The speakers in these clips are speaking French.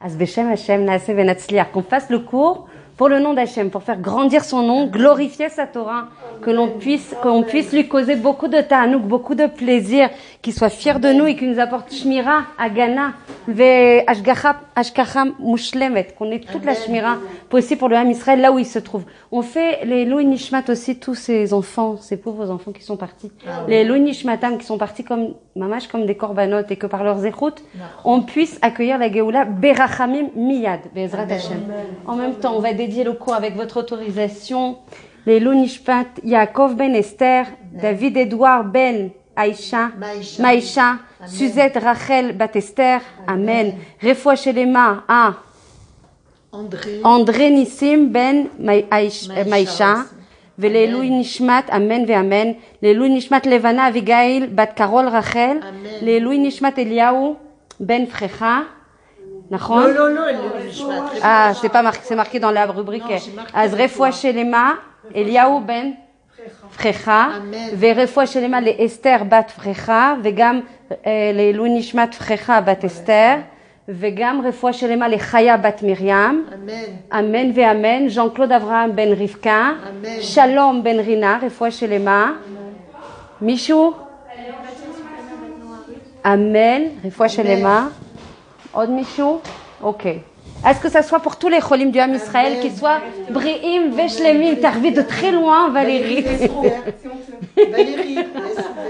Az Beshem Hashem Naase Venatzliach, qu'on fasse le cours pour le nom d'Hachem, pour faire grandir son nom, glorifier sa Torah, qu'on puisse lui causer beaucoup de ta'anouk, beaucoup de plaisir, qu'il soit fier de nous et qu'il nous apporte shmira, agana, ashgacha mushlemet, qu'on ait toute la shmira possible pour le Ham Israël là où il se trouve. On fait les Louis Nishmat aussi, tous ces enfants, ces pauvres enfants qui sont partis. Les Louis Nishmatam qui sont partis comme mamash, comme des korbanot, et que par leurs écoutes, on puisse accueillir la Géoula berachamim miyad, be'ezrat Hashem. En même temps, on va dédier le cours avec votre autorisation. Les Louis Nishmat, Yaakov ben Esther, David Edouard ben Maïcha, Suzette Rachel bat Esther, Amen. Refoua Shelema à André Nissim ben Maïcha, ולעילוי נשמת אמן ואמן, לעילוי נשמת לבנה אביגיל בת קרול רחל, לעילוי נשמת אליהו בן פרחה, נכון? לא, לעילוי נשמת. c'est marqué dans la rubrique. אז רפואה שלמה אליהו בן פרחה, ורפואה שלמה לאסתר בת פרחה, וגם לעילוי נשמת פרחה בת אסתר, וגם רפואה שלמה לחיה בת מרים, אמן ואמן, ז'אן קלוד אברהם בן רבקה, שלום בן רינה, רפואה שלמה, מישהו? אמן, רפואה שלמה, עוד מישהו? אוקיי. Est-ce que ça soit pour tous les cholim du Ham Israël, qu'ils soient bri'im veshlemim, t'es arrivé de très loin, Valérie.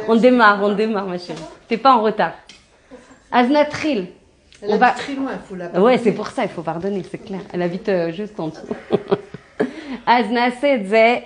On démarre, ma chérie. T'es pas en retard. Aznatril. Elle habite très loin, il faut la pardonner. Ouais, c'est pour ça, il faut pardonner, c'est clair. Elle habite juste en dessous.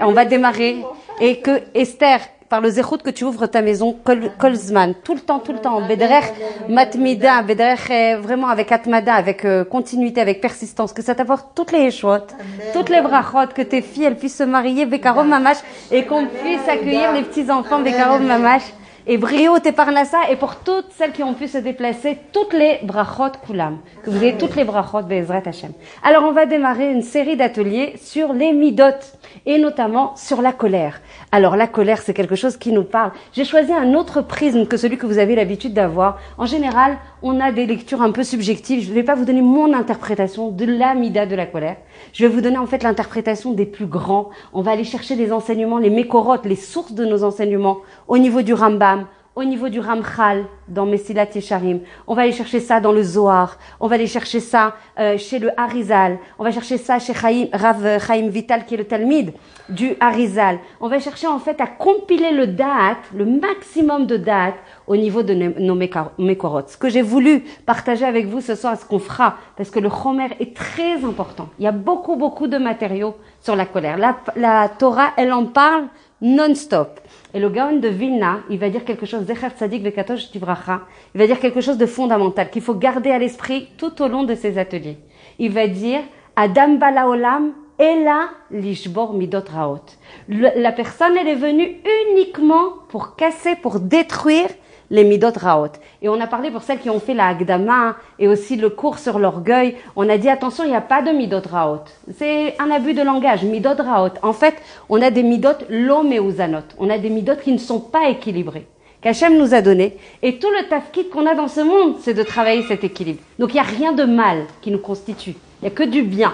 On va démarrer. Et que Esther, par le zéchout que tu ouvres ta maison, kolzman, tout le temps, Bederech matmida, Bederech vraiment avec atmada, avec continuité, avec persistance, que ça t'apporte toutes les échouot, toutes les brachot, que tes filles, elles puissent se marier, Bekarov Mamash, et qu'on puisse accueillir les petits-enfants, Bekarov Mamash. Et Brio et Parnassa, et pour toutes celles qui ont pu se déplacer, toutes les brachot kulam, que vous ayez toutes les brachot be'ezrat Hashem. Alors on va démarrer une série d'ateliers sur les midot, et notamment sur la colère. Alors la colère, c'est quelque chose qui nous parle. J'ai choisi un autre prisme que celui que vous avez l'habitude d'avoir. En général, on a des lectures un peu subjectives. Je ne vais pas vous donner mon interprétation de la mida de la colère. Je vais vous donner en fait l'interprétation des plus grands. On va aller chercher des enseignements, les mékorotes, les sources de nos enseignements au niveau du Rambam, au niveau du Ramchal dans Mesilat Yesharim. On va aller chercher ça dans le Zohar. On va aller chercher ça chez le Harizal. On va chercher ça chez Rav Chaim Vital qui est le Talmid du Harizal. On va chercher en fait à compiler le da'at, le maximum de da'at au niveau de nos Mekorot. Ce que j'ai voulu partager avec vous ce soir, ce qu'on fera, parce que le Chomer est très important. Il y a beaucoup de matériaux sur la colère. La Torah, elle en parle non-stop. Et le Gaon de Vilna, il va dire quelque chose, Zecher Tzadik Vekatosh Tivracha, il va dire quelque chose de fondamental, qu'il faut garder à l'esprit tout au long de ces ateliers. Il va dire, Adam Bala Olam, Ela Lishbor Midot Raot. La personne, elle est venue uniquement pour casser, pour détruire les midot raot. Et on a parlé pour celles qui ont fait la Hagdama et aussi le cours sur l'orgueil. On a dit attention, il n'y a pas de midot raot. C'est un abus de langage, midot raot. En fait, on a des midot lo meuzanot. On a des midot qui ne sont pas équilibrés, qu'Hachem nous a donné. Et tout le tafkid qu'on a dans ce monde, c'est de travailler cet équilibre. Donc il n'y a rien de mal qui nous constitue. Il n'y a que du bien.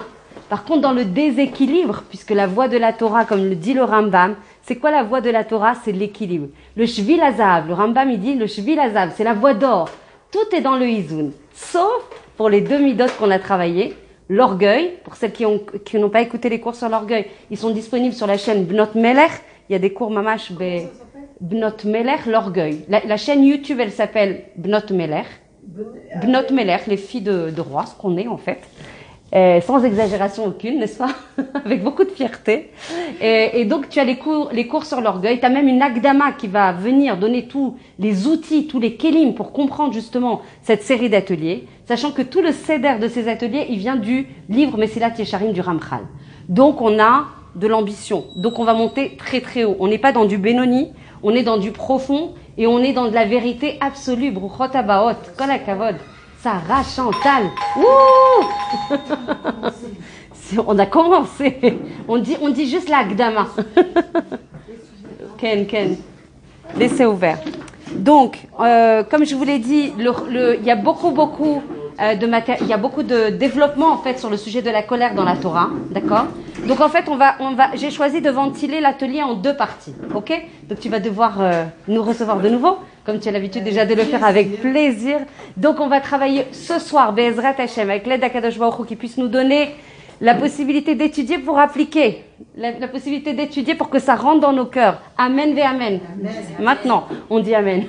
Par contre, dans le déséquilibre, puisque la voie de la Torah, comme le dit le Rambam, c'est quoi la voie de la Torah? C'est l'équilibre. Le Shvil Hazav, le Rambam il dit le Shvil Hazav, c'est la voie d'or. Tout est dans le Izoun, sauf pour les deux midot qu'on a travaillé, l'orgueil, pour celles qui n'ont pas écouté les cours sur l'orgueil, ils sont disponibles sur la chaîne Bnot Melech. Il y a des cours mamash Bnot Melech, l'orgueil. La chaîne YouTube, elle s'appelle Bnot Melech. Bnot Melech, les filles de roi, ce qu'on est en fait. Sans exagération aucune, n'est-ce pas? Avec beaucoup de fierté. Et donc, tu as les cours sur l'orgueil. Tu as même une Agdama qui va venir donner tous les outils, tous les kélim pour comprendre justement cette série d'ateliers, sachant que tout le céder de ces ateliers, il vient du livre Mesilat Yesharim du Ramchal. Donc, on a de l'ambition. Donc, on va monter très haut. On n'est pas dans du Benoni, on est dans du profond et on est dans de la vérité absolue. Bruchot Habaot, Kol HaKavod. Sarah Chantal. Ouh. On a commencé. On dit juste la Gdama. Ken. Laissez ouvert. Donc, comme je vous l'ai dit, il y a beaucoup il y a beaucoup de développement en fait sur le sujet de la colère dans la Torah, d'accord? Donc en fait, j'ai choisi de ventiler l'atelier en 2 parties, ok? Donc tu vas devoir nous recevoir de nouveau, comme tu as l'habitude déjà de le faire avec plaisir. Donc on va travailler ce soir, Be'ezrat Hashem, avec l'aide d'Akadosh Baruch Hu qui puisse nous donner la possibilité d'étudier pour appliquer, la possibilité d'étudier pour que ça rentre dans nos cœurs. Amen ve amen. Maintenant, on dit amen.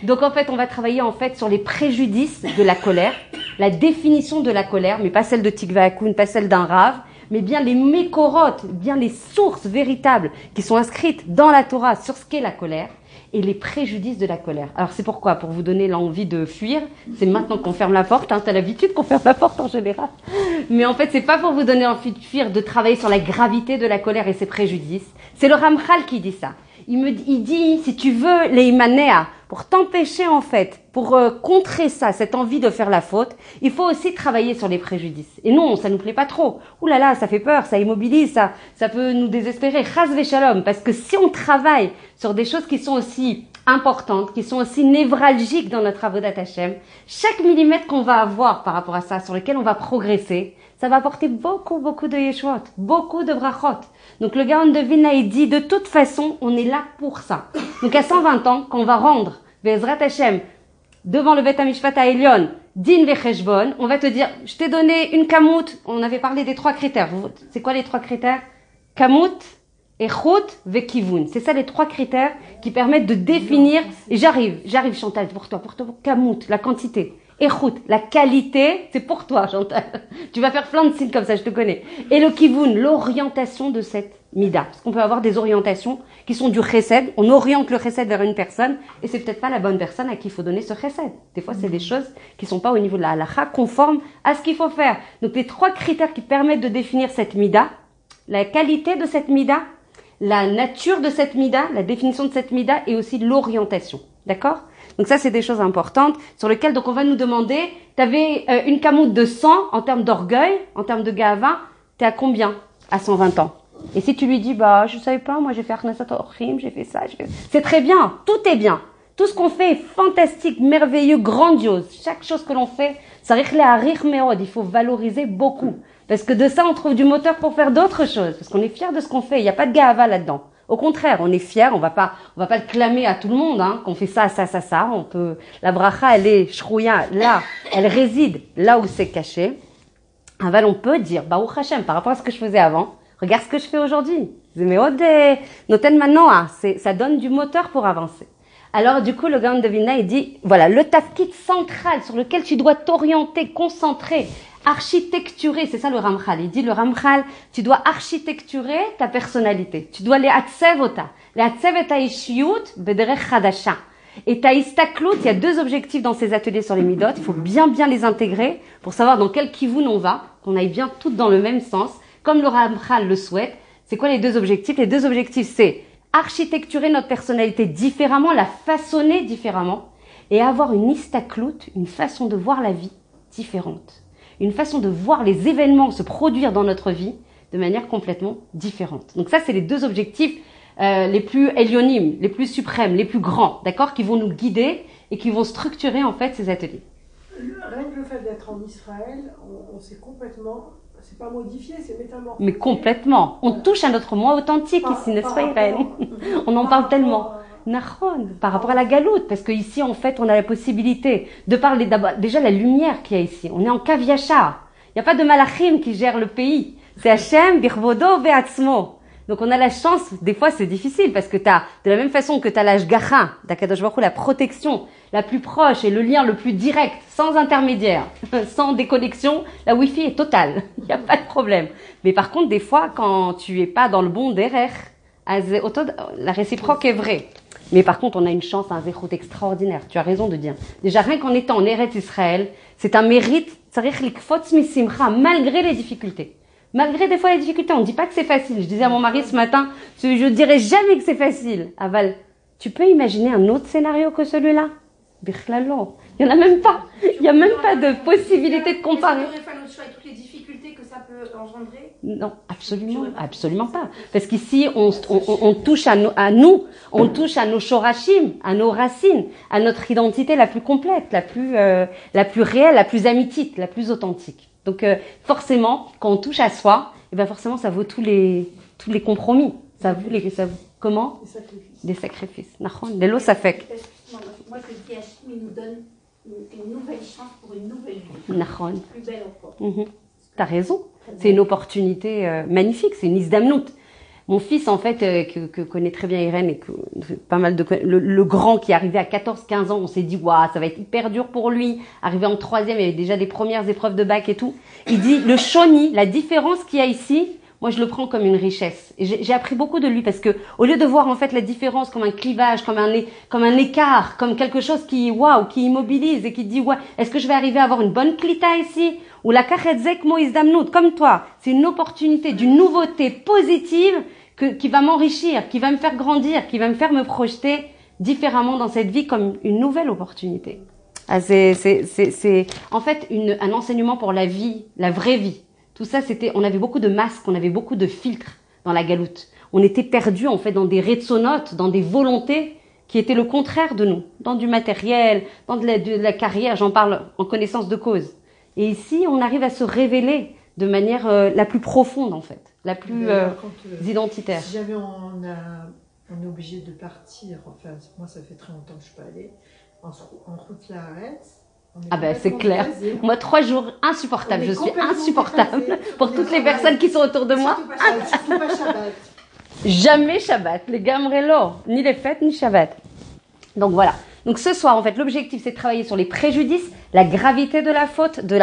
Donc en fait, on va travailler en fait sur les préjudices de la colère, la définition de la colère, mais pas celle de Tikva Hakoun, pas celle d'un rave, mais bien les mékorotes, bien les sources véritables qui sont inscrites dans la Torah sur ce qu'est la colère et les préjudices de la colère. Alors c'est pourquoi? Pour vous donner l'envie de fuir, c'est maintenant qu'on ferme la porte, hein, t'as l'habitude qu'on ferme la porte en général. Mais en fait, c'est pas pour vous donner envie de fuir, de travailler sur la gravité de la colère et ses préjudices. C'est le Ramchal qui dit ça. Il dit, si tu veux, les imanéa, pour t'empêcher en fait, pour contrer ça, cette envie de faire la faute, il faut aussi travailler sur les préjudices. Et non, ça nous plaît pas trop. Ouh là là, ça fait peur, ça immobilise, ça peut nous désespérer. Chas v'shalom, parce que si on travaille sur des choses qui sont aussi importantes, qui sont aussi névralgiques dans notre avodat Hashem, chaque millimètre qu'on va avoir par rapport à ça, sur lequel on va progresser, ça va apporter beaucoup de yeshuot, beaucoup de brachot. Donc le Gaon de Vilna, il dit, de toute façon, on est là pour ça. Donc à 120 ans, quand on va rendre Be'ezrat Hashem devant le Bet HaMishpat HaElyon, din vecheshbon, on va te dire, je t'ai donné une kamout, on avait parlé des 3 critères. C'est quoi les 3 critères? Kamout, Echut, Vekivun. C'est ça les 3 critères qui permettent de définir, et j'arrive Chantal, pour toi, Kamout, la quantité. Echut, la qualité, c'est pour toi Chantal. Tu vas faire plein de signes comme ça, je te connais. Et le Kivun, l'orientation de cette mida. Parce qu'on peut avoir des orientations qui sont du chesed, on oriente le chesed vers une personne, et c'est peut-être pas la bonne personne à qui il faut donner ce chesed. Des fois, c'est des choses qui sont pas au niveau de la halakha, conformes à ce qu'il faut faire. Donc les 3 critères qui permettent de définir cette mida, la qualité de cette mida, la nature de cette mida, la définition de cette mida et aussi l'orientation. D'accord? Donc ça, c'est des choses importantes sur lesquelles donc on va nous demander, tu avais une camoute de 100 en termes d'orgueil, en termes de gava, tu es à combien à 120 ans? Et si tu lui dis, bah je savais pas, moi j'ai fait Achnasat Orchim, j'ai fait ça, c'est très bien, tout est bien. Tout ce qu'on fait est fantastique, merveilleux, grandiose. Chaque chose que l'on fait, ça il faut valoriser beaucoup. Parce que de ça, on trouve du moteur pour faire d'autres choses. Parce qu'on est fier de ce qu'on fait. Il n'y a pas de gava là-dedans. Au contraire, on est fier. On va pas le clamer à tout le monde, hein, qu'on fait ça. On peut, la bracha, elle est shrouya, là. Elle réside là où c'est caché. Aval, on peut dire, Baruch Hashem, par rapport à ce que je faisais avant, regarde ce que je fais aujourd'hui. Noten Manoa, ça donne du moteur pour avancer. Alors, du coup, le Gaon de Vilna, il dit, voilà, le tafkid central sur lequel tu dois t'orienter, concentrer, architecturer, c'est ça le Ramchal. Il dit, le Ramchal, tu dois architecturer ta personnalité. Tu dois les atzevota. Les atzeveta ishiyut bederech chadasha. Et ta istaklut, il y a 2 objectifs dans ces ateliers sur les midot. Il faut bien les intégrer pour savoir dans quel kivun on va, qu'on aille bien toutes dans le même sens, comme le Ramchal le souhaite. C'est quoi les 2 objectifs? Les 2 objectifs, c'est architecturer notre personnalité différemment, la façonner différemment et avoir une istaklut, une façon de voir la vie différente. Une façon de voir les événements se produire dans notre vie de manière complètement différente. Donc ça, c'est les 2 objectifs les plus élionymes, les plus suprêmes, les plus grands, d'accord, qui vont nous guider et qui vont structurer en fait ces ateliers. Rien que le fait d'être en Israël, on s'est complètement, c'est pas modifié, c'est métamorphosé. Mais complètement. On touche à notre moi authentique ici, n'est-ce pas Irène? On en parle tellement. Nahon, par rapport à la galoute, parce qu'ici, en fait, on a la possibilité de parler d'abord, déjà la lumière qu'il y a ici. On est en Kaviachar. Il n'y a pas de malachim qui gère le pays. C'est Hachem, Birvodo, Ve'atzmo. Donc on a la chance, des fois c'est difficile, parce que de la même façon que t'as l'ashgacha, d'Akadosh Baruch Hu, la protection la plus proche et le lien le plus direct, sans intermédiaire, sans déconnexion, la Wi-Fi est totale. Il n'y a pas de problème. Mais par contre, des fois, quand tu es pas dans le bon derrière, la réciproque est vraie. Mais par contre, on a une chance, un zéchut extraordinaire. Tu as raison de dire. Déjà, rien qu'en étant en Eretz Israël, c'est un mérite, malgré les difficultés. Malgré des fois les difficultés, on ne dit pas que c'est facile. Je disais à mon mari ce matin, je dirais jamais que c'est facile. Aval, tu peux imaginer un autre scénario que celui-là? Birklalo. Il n'y en a même pas. Il n'y a même pas de possibilité de comparer. Est-ce qu'il aurait fallu le choix et toutes les difficultés que ça ça peut engendrer? Non, absolument pas. Parce qu'ici, on touche à nous, on touche à nos shorashim, à nos racines, à notre identité la plus complète, la plus réelle, la plus amitite, la plus authentique. Donc, forcément, quand on touche à soi, et ben forcément, ça vaut tous les compromis. Ça vaut comment? Des sacrifices. Les lots, ça fait. Moi, je dis Hachim, il nous donne une nouvelle chance pour une nouvelle vie. Plus belle encore. T'as raison. C'est une opportunité magnifique. C'est une isdamnout. Mon fils, en fait, que connaît très bien Irène et que pas mal de le grand qui est arrivé à 14-15 ans, on s'est dit waouh, ça va être hyper dur pour lui. Arrivé en troisième, il y avait déjà des premières épreuves de bac et tout. Il dit le shoni, la différence qu'il y a ici. Moi, je le prends comme une richesse. Et j'ai appris beaucoup de lui parce que, au lieu de voir, en fait, la différence comme un clivage, comme un écart, comme quelque chose qui immobilise et qui dit, ouais, est-ce que je vais arriver à avoir une bonne klita ici? Ou la kachetzek mo izdamnout, comme toi. C'est une opportunité d'une nouveauté positive qui va m'enrichir, qui va me faire grandir, qui va me faire me projeter différemment dans cette vie comme une nouvelle opportunité. Ah, c'est, en fait, un enseignement pour la vie, la vraie vie. Tout ça, on avait beaucoup de masques, on avait beaucoup de filtres dans la galoute. On était perdus, en fait, dans des retsonotes, dans des volontés qui étaient le contraire de nous. Dans du matériel, dans de la carrière, j'en parle en connaissance de cause. Et ici, on arrive à se révéler de manière la plus profonde, en fait. La plus identitaire. Si jamais on est obligé de partir, enfin, moi, ça fait très longtemps que je suis pas allée, en route la arrête. Ah ben c'est clair. Moi 3 jours insupportable. Je suis insupportable pour toutes les personnes qui sont autour de moi. Surtout pas Shabbat. Jamais Shabbat. Les gamrelo, ni les fêtes ni Shabbat. Donc voilà. Donc ce soir en fait l'objectif c'est de travailler sur les préjudices, la gravité de la faute, de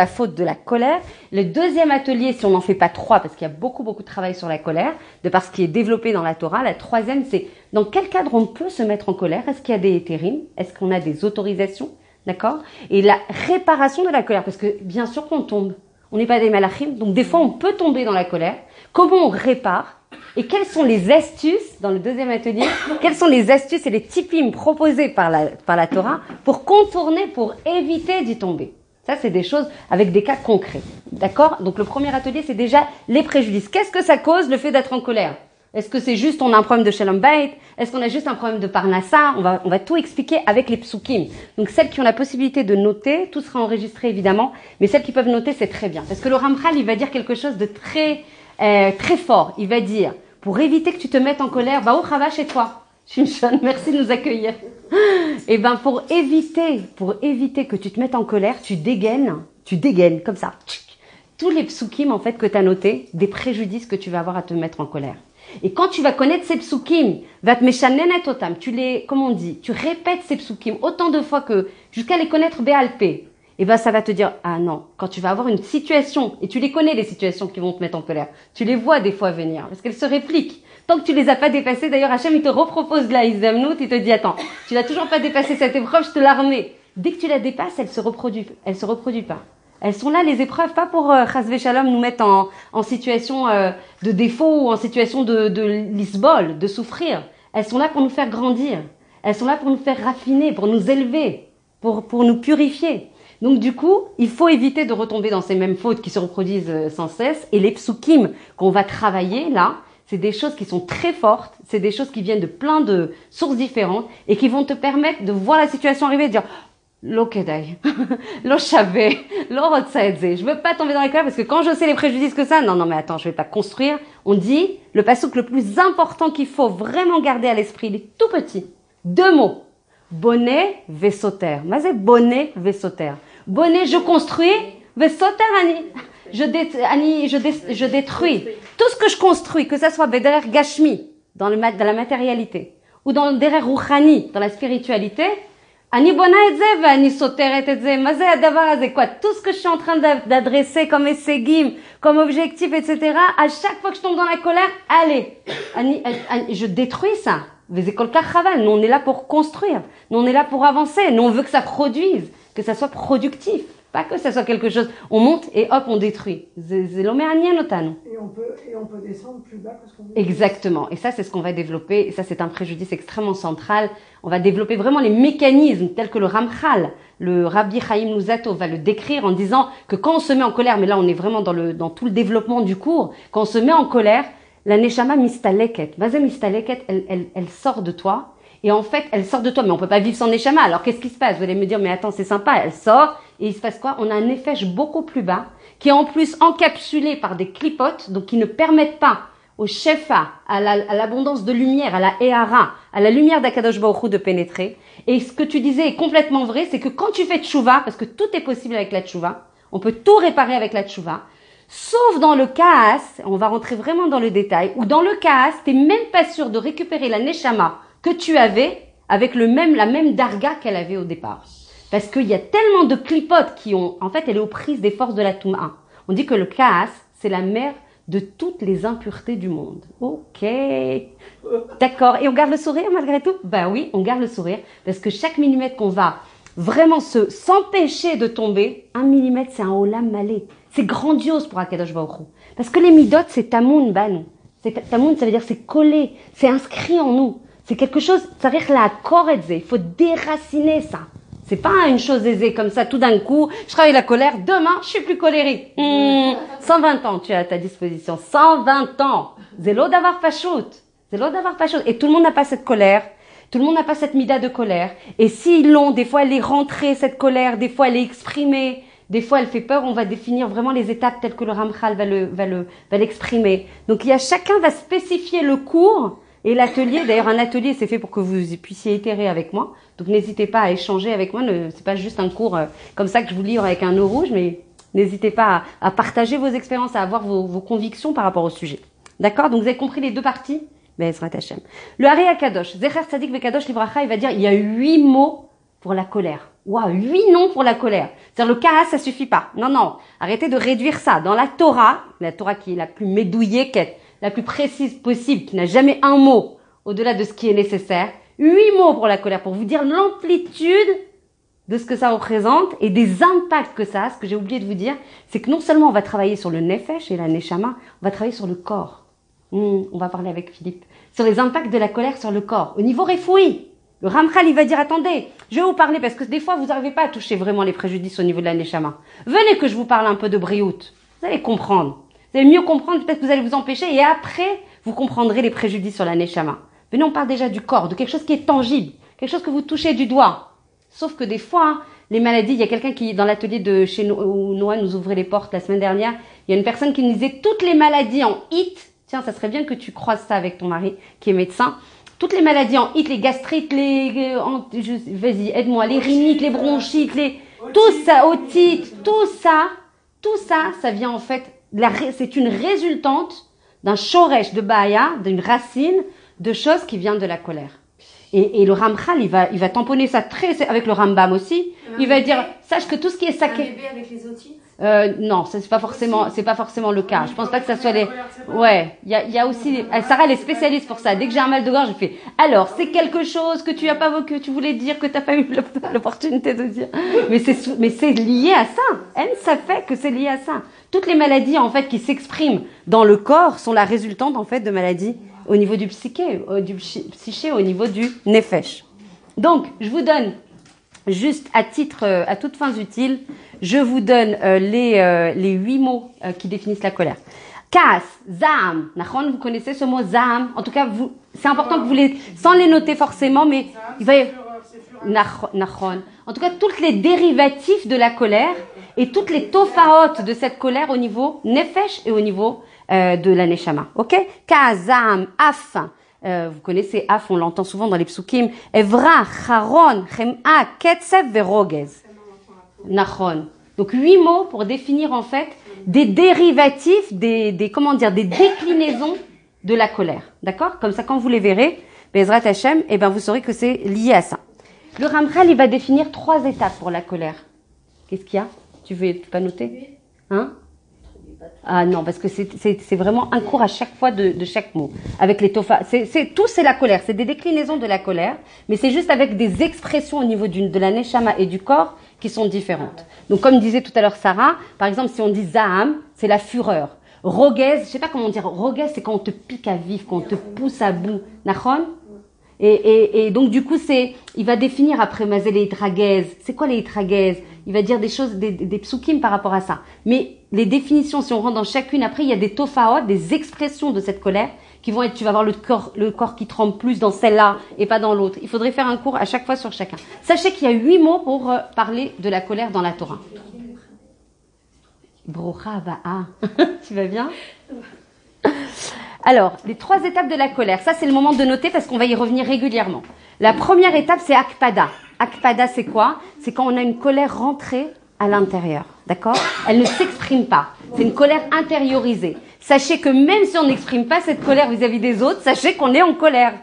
la colère. Le deuxième atelier, si on n'en fait pas 3 parce qu'il y a beaucoup de travail sur la colère, de par ce qui est développé dans la Torah. La troisième c'est dans quel cadre on peut se mettre en colère. Est-ce qu'il y a des hétérim? Est-ce qu'on a des autorisations? D'accord? Et la réparation de la colère, parce que bien sûr qu'on tombe. On n'est pas des malachim, donc des fois on peut tomber dans la colère. Comment on répare? Et quelles sont les astuces, dans le deuxième atelier, quelles sont les astuces et les tipim proposés par la Torah pour contourner, pour éviter d'y tomber? Ça, c'est des choses avec des cas concrets. D'accord? Donc le premier atelier, c'est déjà les préjudices. Qu'est-ce que ça cause, le fait d'être en colère? Est-ce que c'est juste on a un problème de shalom bayit? Est-ce qu'on a juste un problème de parnassa? On va tout expliquer avec les psukim. Donc celles qui ont la possibilité de noter, tout sera enregistré évidemment, mais celles qui peuvent noter c'est très bien. Parce que le Ramchal il va dire quelque chose de très fort. Il va dire pour éviter que tu te mettes en colère, bah Chava chez toi. Shimshon, merci de nous accueillir. Et ben pour éviter que tu te mettes en colère, tu dégaines comme ça. Tous les psukim en fait que tu as notés, des préjudices que tu vas avoir à te mettre en colère. Et quand tu vas connaître ces psukim, va te meshanenet otam, tu répètes ces psukim autant de fois que, jusqu'à les connaître béalpé. Et ben, ça va te dire, ah non, quand tu vas avoir une situation, et tu les connais les situations qui vont te mettre en colère, tu les vois des fois venir, parce qu'elles se répliquent. Tant que tu les as pas dépassées, d'ailleurs, Hachem, il te repropose la Izamnout, il te dit, attends, tu n'as toujours pas dépassé cette épreuve, je te la remets. Dès que tu la dépasses, elle se reproduit pas. Elles sont là, les épreuves, pas pour Chasvé Shalom nous mettre en situation de défaut ou en situation de lisbol, de souffrir. Elles sont là pour nous faire grandir. Elles sont là pour nous faire raffiner, pour nous élever, pour nous purifier. Donc du coup, il faut éviter de retomber dans ces mêmes fautes qui se reproduisent sans cesse. Et les psukim qu'on va travailler là, c'est des choses qui sont très fortes, c'est des choses qui viennent de plein de sources différentes et qui vont te permettre de voir la situation arriver et de dire Lo kedai, lo shavé, lo rotsaedze. Je veux pas tomber dans les colères parce que quand je sais les préjudices que ça, non mais attends, je vais pas construire. On dit, le passouk le plus important qu'il faut vraiment garder à l'esprit, il est tout petit. 2 mots. Bonnet, vesoter. Mais c'est bonnet, vesoter. Bonnet, je construis, vesoter, je détruis. Tout ce que je construis, que ça soit bederer gashmi, dans la matérialité, ou dans le derer rouchani, dans la spiritualité, Ani bona et ze, ani soteret et ze, mazé adavar azé, quoi. Tout ce que je suis en train d'adresser comme essegim, comme objectif, etc., à chaque fois que je tombe dans la colère, allez, je détruis ça. Vezekol kachaval. Nous, on est là pour construire. Nous, on est là pour avancer. Nous, on veut que ça produise, que ça soit productif. Pas que ça soit quelque chose, on monte et hop, on détruit. C'est l'homéanien notamment. Et on peut descendre plus bas parce qu'on veut. Exactement. Et ça, c'est ce qu'on va développer. Et ça, c'est un préjudice extrêmement central. On va développer vraiment les mécanismes tels que le Ramchal, le Rabbi Chaim Luzzatto va le décrire en disant que quand on se met en colère, mais là, on est vraiment dans tout le développement du cours, quand on se met en colère, la Neshama mistaleket, Mazé mistaleket, elle sort de toi. Et en fait, elle sort de toi, mais on peut pas vivre sans Neshama. Alors, qu'est-ce qui se passe? Vous allez me dire, mais attends, c'est sympa, elle sort, et il se passe quoi? On a un nefesh beaucoup plus bas, qui est en plus encapsulé par des clipotes, donc qui ne permettent pas au shefa, à l'abondance de lumière, à la ehara, à la lumière d'Akadosh Baruch Hu de pénétrer. Et ce que tu disais est complètement vrai, c'est que quand tu fais tchouva, parce que tout est possible avec la tchouva, on peut tout réparer avec la tchouva, sauf dans le kaas, on va rentrer vraiment dans le détail, où dans le kaas, t'es même pas sûr de récupérer la neshama que tu avais avec la même darga qu'elle avait au départ. Parce qu'il y a tellement de clipotes qui ont, en fait, elle est aux prises des forces de la Touma. On dit que le kaas, c'est la mère de toutes les impuretés du monde. Ok. D'accord. Et on garde le sourire malgré tout? Ben oui, on garde le sourire. Parce que chaque millimètre qu'on va vraiment s'empêcher de tomber, 1 millimètre, c'est un olam malé. C'est grandiose pour Akadosh Baruch Hu. Parce que les midot, c'est tamoun ban. Tamoun, ça veut dire c'est collé, c'est inscrit en nous. C'est quelque chose, ça veut dire la koretze. Il faut déraciner ça. C'est pas une chose aisée comme ça, tout d'un coup, je travaille la colère, demain, je suis plus colérique. 120 ans, tu as à ta disposition. 120 ans. Zélo d'avoir pachout. Zélo d'avoir pachout. Et tout le monde n'a pas cette colère. Tout le monde n'a pas cette mida de colère. Et s'ils l'ont, des fois elle est rentrée, cette colère, des fois elle est exprimée, des fois elle fait peur, on va définir vraiment les étapes telles que le Ramchal va l'exprimer. Donc chacun va spécifier le cours. Et l'atelier, d'ailleurs un atelier c'est fait pour que vous puissiez itérer avec moi, donc n'hésitez pas à échanger avec moi, c'est pas juste un cours comme ça que je vous livre avec un eau rouge, mais n'hésitez pas à partager vos expériences, à avoir vos convictions par rapport au sujet. D'accord? Donc vous avez compris les deux parties? Be'ezrat Hashem. Le Hari Akadosh, Zecher Tzadik Vekadosh Livracha, il va dire il y a 8 mots pour la colère. Waouh, 8 noms pour la colère. C'est-à-dire le kaas, ça suffit pas. Non, arrêtez de réduire ça. Dans la Torah qui est la plus médouillée, la plus précise possible, qui n'a jamais un mot au-delà de ce qui est nécessaire. 8 mots pour la colère, pour vous dire l'amplitude de ce que ça représente et des impacts que ça a. Ce que j'ai oublié de vous dire, c'est que non seulement on va travailler sur le nefesh et la neshama, on va travailler sur le corps. On va parler avec Philippe. Sur les impacts de la colère sur le corps. Au niveau refoui. Le Ramchal, il va dire, attendez, je vais vous parler parce que des fois, vous n'arrivez pas à toucher vraiment les préjudices au niveau de la neshama. Venez que je vous parle un peu de briout. Vous allez comprendre. Vous allez mieux comprendre, peut-être que vous allez vous empêcher et après, vous comprendrez les préjudices sur la neshama. Venez, on parle déjà du corps, de quelque chose qui est tangible, quelque chose que vous touchez du doigt. Sauf que des fois, les maladies, il y a quelqu'un qui, dans l'atelier de chez nous, où Noah nous ouvrait les portes la semaine dernière, il y a une personne qui nous disait toutes les maladies en hit. Tiens, ça serait bien que tu croises ça avec ton mari, qui est médecin. Toutes les maladies en hit, les gastrites, vas-y, aide-moi, les rhinites, les bronchites, tout ça, otite, tout ça, ça vient en fait, c'est une résultante d'un shoresh de Baaya, d'une racine de choses qui viennent de la colère. Et le Ramchal, il va tamponner ça avec le Rambam aussi. Il va dire, sache que tout ce qui est saké. Un bébé avec les otites? Non, ça c'est pas forcément le cas. Je pense pas que ça soit les. Ouais, il y a aussi. Sarah, elle est spécialiste pour ça. Dès que j'ai un mal de gorge, je fais. Alors, c'est quelque chose que tu as pas, que tu voulais dire, que t'as pas eu l'opportunité de dire. Mais c'est lié à ça. Ça fait que c'est lié à ça. Toutes les maladies en fait qui s'expriment dans le corps sont la résultante en fait de maladies au niveau du psyché, au niveau du nefesh. Donc, je vous donne juste à toutes fins utiles, je vous donne les 8 mots qui définissent la colère. Kaas, Zaham, Nachon, vous connaissez ce mot Zaham. En tout cas, c'est important que vous sans les noter forcément, mais il va y Nachon. En tout cas, toutes les dérivatifs de la colère et toutes les tofaot de cette colère au niveau nefesh et au niveau de la neshama. Ok? Kaas, Zaham, Af. Vous connaissez Af, on l'entend souvent dans les psukim. Evra, Charon, Chem'a, Ketsev, Verogez. Nachon. Donc 8 mots pour définir en fait des dérivatifs, des déclinaisons de la colère. D'accord? Comme ça, quand vous les verrez, Bezrat Hashem, vous saurez que c'est lié à ça. Le Ramchal, il va définir 3 étapes pour la colère. Qu'est-ce qu'il y a? Tu veux pas noter? Hein? Ah non, parce que c'est vraiment un cours à chaque fois de chaque mot. Avec les tofa, c'est la colère, c'est des déclinaisons de la colère, mais c'est juste avec des expressions au niveau de la neshama et du corps qui sont différentes. Donc, comme disait tout à l'heure Sarah, par exemple, si on dit Zaham, c'est la fureur. Rogez, je sais pas comment dire, rogez, c'est quand on te pique à vif, quand on te pousse à bout. Nachon? Et donc, du coup, il va définir après Mazel et Itragez. C'est quoi les Itragez? Il va dire des choses, des psukim par rapport à ça. Mais les définitions, si on rentre dans chacune, après, il y a des tofaot, des expressions de cette colère qui vont être, tu vas avoir le corps qui tremble plus dans celle-là et pas dans l'autre. Il faudrait faire un cours à chaque fois sur chacun. Sachez qu'il y a 8 mots pour parler de la colère dans la Torah. Brocha ba'a. Tu vas bien? Alors, les 3 étapes de la colère. Ça, c'est le moment de noter parce qu'on va y revenir régulièrement. La première étape, c'est Akpada. Akpada, c'est quoi? C'est quand on a une colère rentrée à l'intérieur. D'accord? Elle ne s'exprime pas. C'est une colère intériorisée. Sachez que même si on n'exprime pas cette colère vis-à-vis des autres, sachez qu'on est en colère.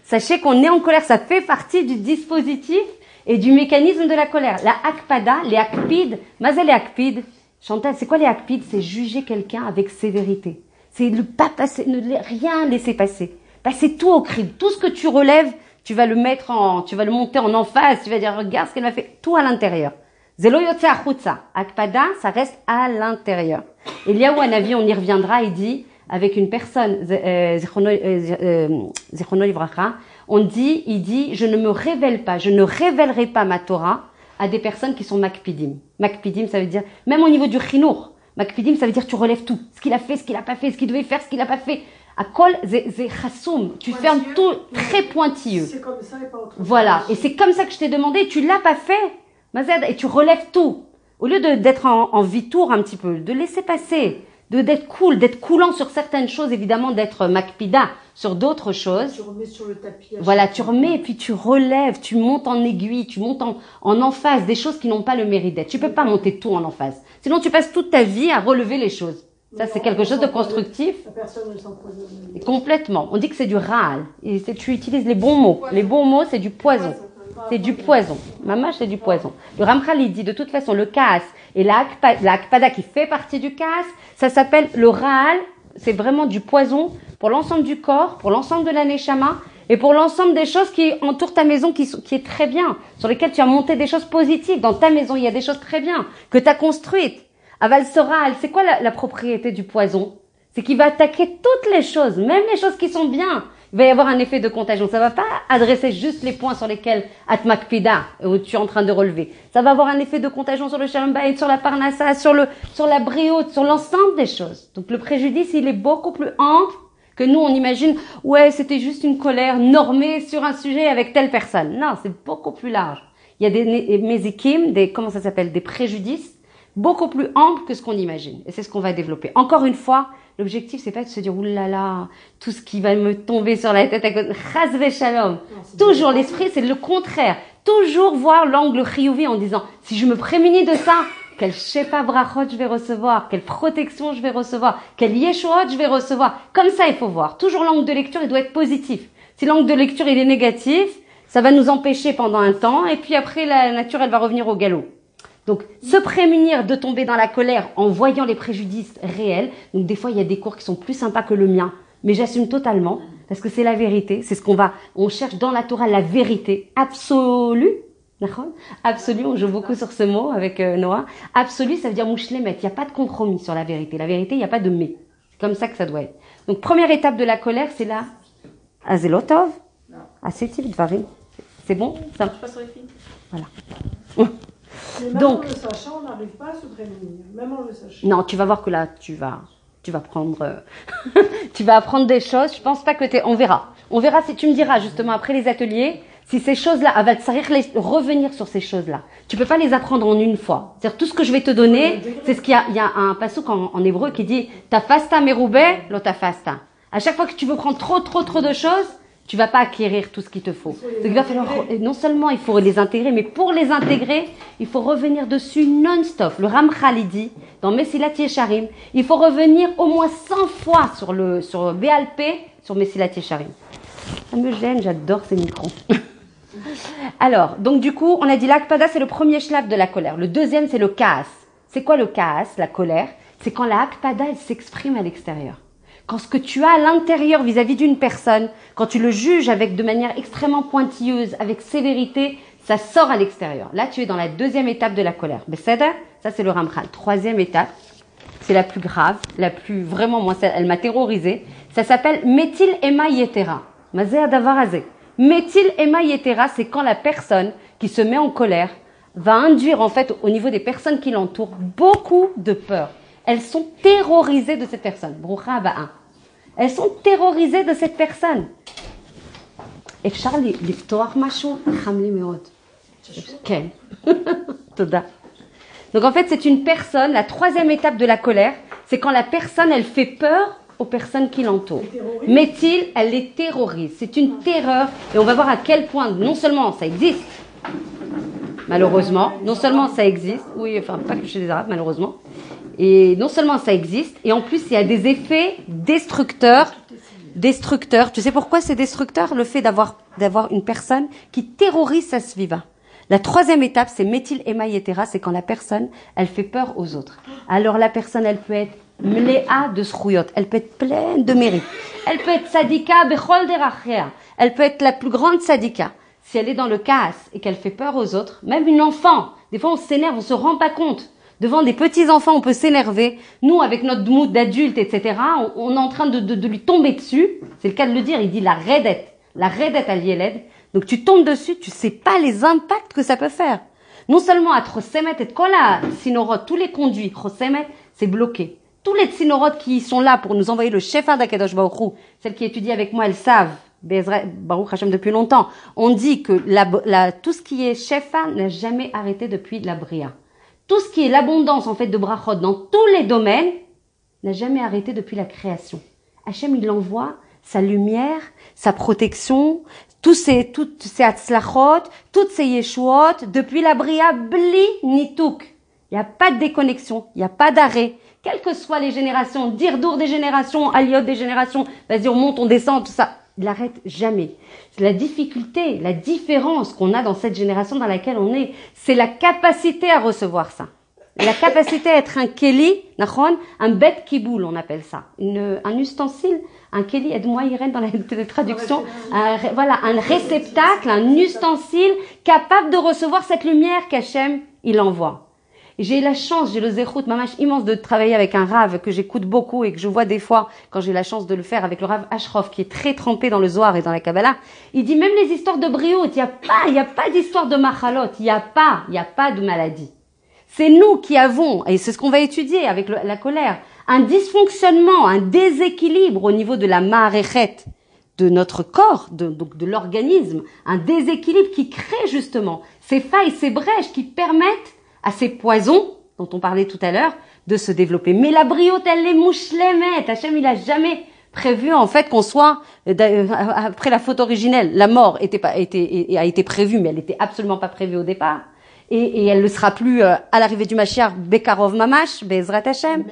Sachez qu'on est en colère. Ça fait partie du dispositif et du mécanisme de la colère. La Akpada, les Akpid. Mazel les Akpid. Chantal, c'est quoi les Akpid? C'est juger quelqu'un avec sévérité. C'est ne pas passer, rien laisser passer. Passer tout au crible. Tout ce que tu relèves, tu vas le monter en emphase. Tu vas dire, regarde ce qu'elle m'a fait. Tout à l'intérieur. Zelo yotze achutza. Akpada, ça reste à l'intérieur. Eliyahu Hanavi, on y reviendra, il dit, avec une personne, Zichrono Livracha, il dit, je ne me révèle pas, je ne révélerai pas ma Torah à des personnes qui sont makpidim. Makpidim, ça veut dire, même au niveau du chinour, makpidim, ça veut dire tu relèves tout. Ce qu'il a fait, ce qu'il a pas fait, ce qu'il devait faire, ce qu'il a pas fait. À kol, c'est chassoum. Tu fermes tout très pointilleux. C'est comme ça et pas autrement. Voilà. Et c'est comme ça que je t'ai demandé, tu l'as pas fait, Mazed, et tu relèves tout. Au lieu d'être en vitour un petit peu, de laisser passer, d'être cool, d'être coulant sur certaines choses, évidemment, d'être makpida sur d'autres choses. Tu remets sur le tapis. Voilà, tu remets et puis tu relèves, tu montes en aiguille, tu montes en emphase des choses qui n'ont pas le mérite d'être. Tu peux pas monter tout en emphase. Sinon, tu passes toute ta vie à relever les choses. Ça, c'est quelque chose de constructif. La personne ne s'empoisonne. Et complètement. On dit que c'est du râle. Et tu utilises les bons mots. Les bons mots, c'est du poison. C'est du poison. Mamash, c'est du poison. Le Ramchal, il dit de toute façon, le kaas et la akpada qui fait partie du kaas, ça s'appelle le ra'al. C'est vraiment du poison pour l'ensemble du corps, pour l'ensemble de la neshama et pour l'ensemble des choses qui entourent ta maison qui est très bien, sur lesquelles tu as monté des choses positives. Dans ta maison, il y a des choses très bien que tu as construites. Aval Soral, c'est quoi la propriété du poison? C'est qu'il va attaquer toutes les choses, même les choses qui sont bien. Il va y avoir un effet de contagion. Ça va pas adresser juste les points sur lesquels Atmakpida, où tu es en train de relever. Ça va avoir un effet de contagion sur le Shalom Bayit, sur la Parnassa, sur la Bréote, sur l'ensemble des choses. Donc le préjudice, il est beaucoup plus ample que nous, on imagine, ouais, c'était juste une colère normée sur un sujet avec telle personne. Non, c'est beaucoup plus large. Il y a des mézikim, comment ça s'appelle, des préjudices, beaucoup plus amples que ce qu'on imagine. Et c'est ce qu'on va développer. Encore une fois, l'objectif, c'est pas de se dire, oulala, tout ce qui va me tomber sur la tête à côté. Chazve shalom. Toujours, l'esprit, c'est le contraire. Toujours voir l'angle chiyuvi en disant, si je me prémunis de ça, quel shefa brachot je vais recevoir, quelle protection je vais recevoir, quel yeshuot je vais recevoir. Comme ça, il faut voir. Toujours l'angle de lecture, il doit être positif. Si l'angle de lecture, il est négatif, ça va nous empêcher pendant un temps, et puis après, la nature, elle va revenir au galop. Donc, se prémunir de tomber dans la colère en voyant les préjudices réels. Donc, des fois, il y a des cours qui sont plus sympas que le mien, mais j'assume totalement, parce que c'est la vérité. C'est ce on cherche dans la Torah, la vérité absolue. D'accord? Absolue, on joue beaucoup sur ce mot avec Noah. Absolu, ça veut dire mouchlemet. Il n'y a pas de compromis sur la vérité. La vérité, il n'y a pas de mais. C'est comme ça que ça doit être. Donc, première étape de la colère, c'est la Azelotov. Asetiv dvarim. C'est bon? Ça marche pas sur les filles? Voilà. Mais même Donc, en le sachant, on n'arrive pas à se prémunir. Même en le sachant. non, tu vas voir que là, tu vas prendre, tu vas apprendre des choses. Je pense pas que on verra. On verra si tu me diras justement après les ateliers, si ces choses-là, va te revenir sur ces choses-là. Tu peux pas les apprendre en une fois. C'est-à-dire tout ce que je vais te donner, c'est ce qu'il y a un passouk en hébreu qui dit, ta fasta meroube, lo ta fasta. À chaque fois que tu veux prendre trop de choses, tu vas pas acquérir tout ce qu'il te faut. Donc il va falloir, non seulement il faut les intégrer, mais pour les intégrer, il faut revenir dessus non-stop. Le Ramchal dit, dans Mesilat Yesharim, il faut revenir au moins 100 fois sur BLP, sur Mesilat Yesharim. Ça me gêne, j'adore ces micros. Alors, donc du coup, on a dit l'akpada, c'est le premier shlaf de la colère. Le deuxième, c'est le kaas. C'est quoi le kaas, la colère? C'est quand la akpada, elle s'exprime à l'extérieur. Quand ce que tu as à l'intérieur vis-à-vis d'une personne, quand tu le juges de manière extrêmement pointilleuse, avec sévérité, Ça sort à l'extérieur. Là, tu es dans la deuxième étape de la colère. Besséder, ça c'est le Ramchal. Troisième étape, c'est la plus grave, la plus, vraiment, moi, elle m'a terrorisée. Ça s'appelle Metil Ema Yetera. Mazéa Davarazé. Metil Ema Yetera, c'est quand la personne qui se met en colère va induire, en fait, au niveau des personnes qui l'entourent, beaucoup de peur. Elles sont terrorisées de cette personne. Broucha Abaa. Elles sont terrorisées de cette personne. אפשר לפתוח משהו? חם לי מאוד. כן. תודה. Donc en fait, c'est une personne, la troisième étape de la colère, c'est quand la personne, elle fait peur aux personnes qui l'entourent. Métil, elle les terrorise. C'est une terreur. Et on va voir à quel point, non seulement ça existe, malheureusement, non seulement ça existe, oui, enfin pas que chez les Arabes, malheureusement, et non seulement ça existe, et en plus il y a des effets destructeurs. Tu sais pourquoi c'est destructeur? Le fait d'avoir une personne qui terrorise sa sviva. La troisième étape, c'est Metil Ema Yetera, c'est quand la personne, elle fait peur aux autres. Alors la personne, elle peut être mléa de srouyot, elle peut être pleine de mérite. Elle peut être sadika bechol derachea, elle peut être la plus grande sadika. Si elle est dans le chaos et qu'elle fait peur aux autres, même une enfant, des fois on s'énerve, on se rend pas compte. Devant des petits-enfants, on peut s'énerver. Nous, avec notre mood d'adulte, etc., on est en train de lui tomber dessus. C'est le cas de le dire. Il dit la redette al yeled. Donc, tu tombes dessus, tu sais pas les impacts que ça peut faire. Non seulement à Trosemet et Kola Sinorot, tous les conduits, Trosemet, c'est bloqué. Tous les Sinorot qui sont là pour nous envoyer le Shefa d'Akadosh Baruch Hu, celles qui étudient avec moi, elles savent, Baruch Hashem depuis longtemps, on dit que tout ce qui est Shefa n'a jamais arrêté depuis la Bria. Tout ce qui est l'abondance en fait de brachot dans tous les domaines n'a jamais arrêté depuis la création. Hachem, il envoie sa lumière, sa protection, toutes ces atzlachot, toutes ces yeshuot, depuis la bria bli nituk. Il n'y a pas de déconnexion, il n'y a pas d'arrêt. Quelles que soient les générations, dirdour des générations, aliot des générations, vas-y on monte, on descend, tout ça. Il n'arrête jamais. La difficulté, la différence qu'on a dans cette génération dans laquelle on est, c'est la capacité à recevoir ça. La capacité à être un keli, un bet kiboul, on appelle ça. Un ustensile, un keli, aide-moi Irène dans la traduction, un réceptacle, un ustensile capable de recevoir cette lumière qu'Hachem, il envoie. J'ai la chance, j'ai le zéchout mamash immense de travailler avec un rave que j'écoute beaucoup et que je vois des fois quand j'ai la chance de le faire avec le rave Ashraf qui est très trempé dans le Zohar et dans la Kabbalah. Il dit même les histoires de briout, il y a pas d'histoire de machalot, il y a pas de maladie. C'est nous qui avons, et c'est ce qu'on va étudier avec la colère, un dysfonctionnement, un déséquilibre au niveau de la ma'arechet de notre corps, donc de l'organisme, un déséquilibre qui crée justement ces failles, ces brèches qui permettent à ces poisons, dont on parlait tout à l'heure, de se développer. Mais la briote, elle est mouchlemet. Hachem, il a jamais prévu, en fait, qu'on soit, après la faute originelle, la mort a été prévue, mais elle n'était absolument pas prévue au départ. Et elle ne sera plus à l'arrivée du Mashiach, Bekarov Mamash, Be'ezrat Hachem.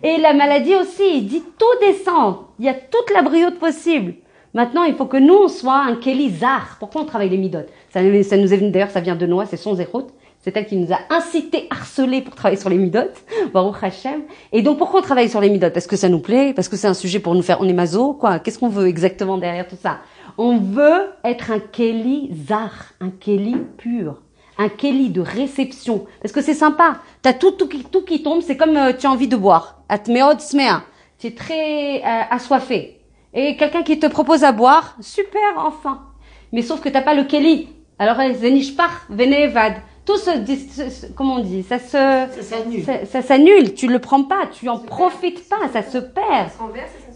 Et la maladie aussi, il dit tout descend. Il y a toute la briote possible. Maintenant, il faut que nous, on soit un Keli Zar. Pourquoi on travaille les midot? Ça nous est venu, d'ailleurs, ça vient de Noah, c'est son zéchout. C'est elle qui nous a incité, harcelé pour travailler sur les midot, Baruch Hashem. Et donc, pourquoi on travaille sur les midot? Parce que ça nous plaît, parce que c'est un sujet pour nous faire, on est maso, quoi. Qu'est-ce qu'on veut exactement derrière tout ça? On veut être un Keli Zar, un Keli pur, un Keli de réception. Parce que c'est sympa. T'as tout qui tombe, c'est comme tu as envie de boire. Atmeod smea. Tu es très assoiffé. Et quelqu'un qui te propose à boire, super, enfin. Mais sauf que t'as pas le Keli. Alors, zenishpach, venevad. Tout comment on dit, ça s'annule, tu le prends pas, tu en profites pas, ça se perd.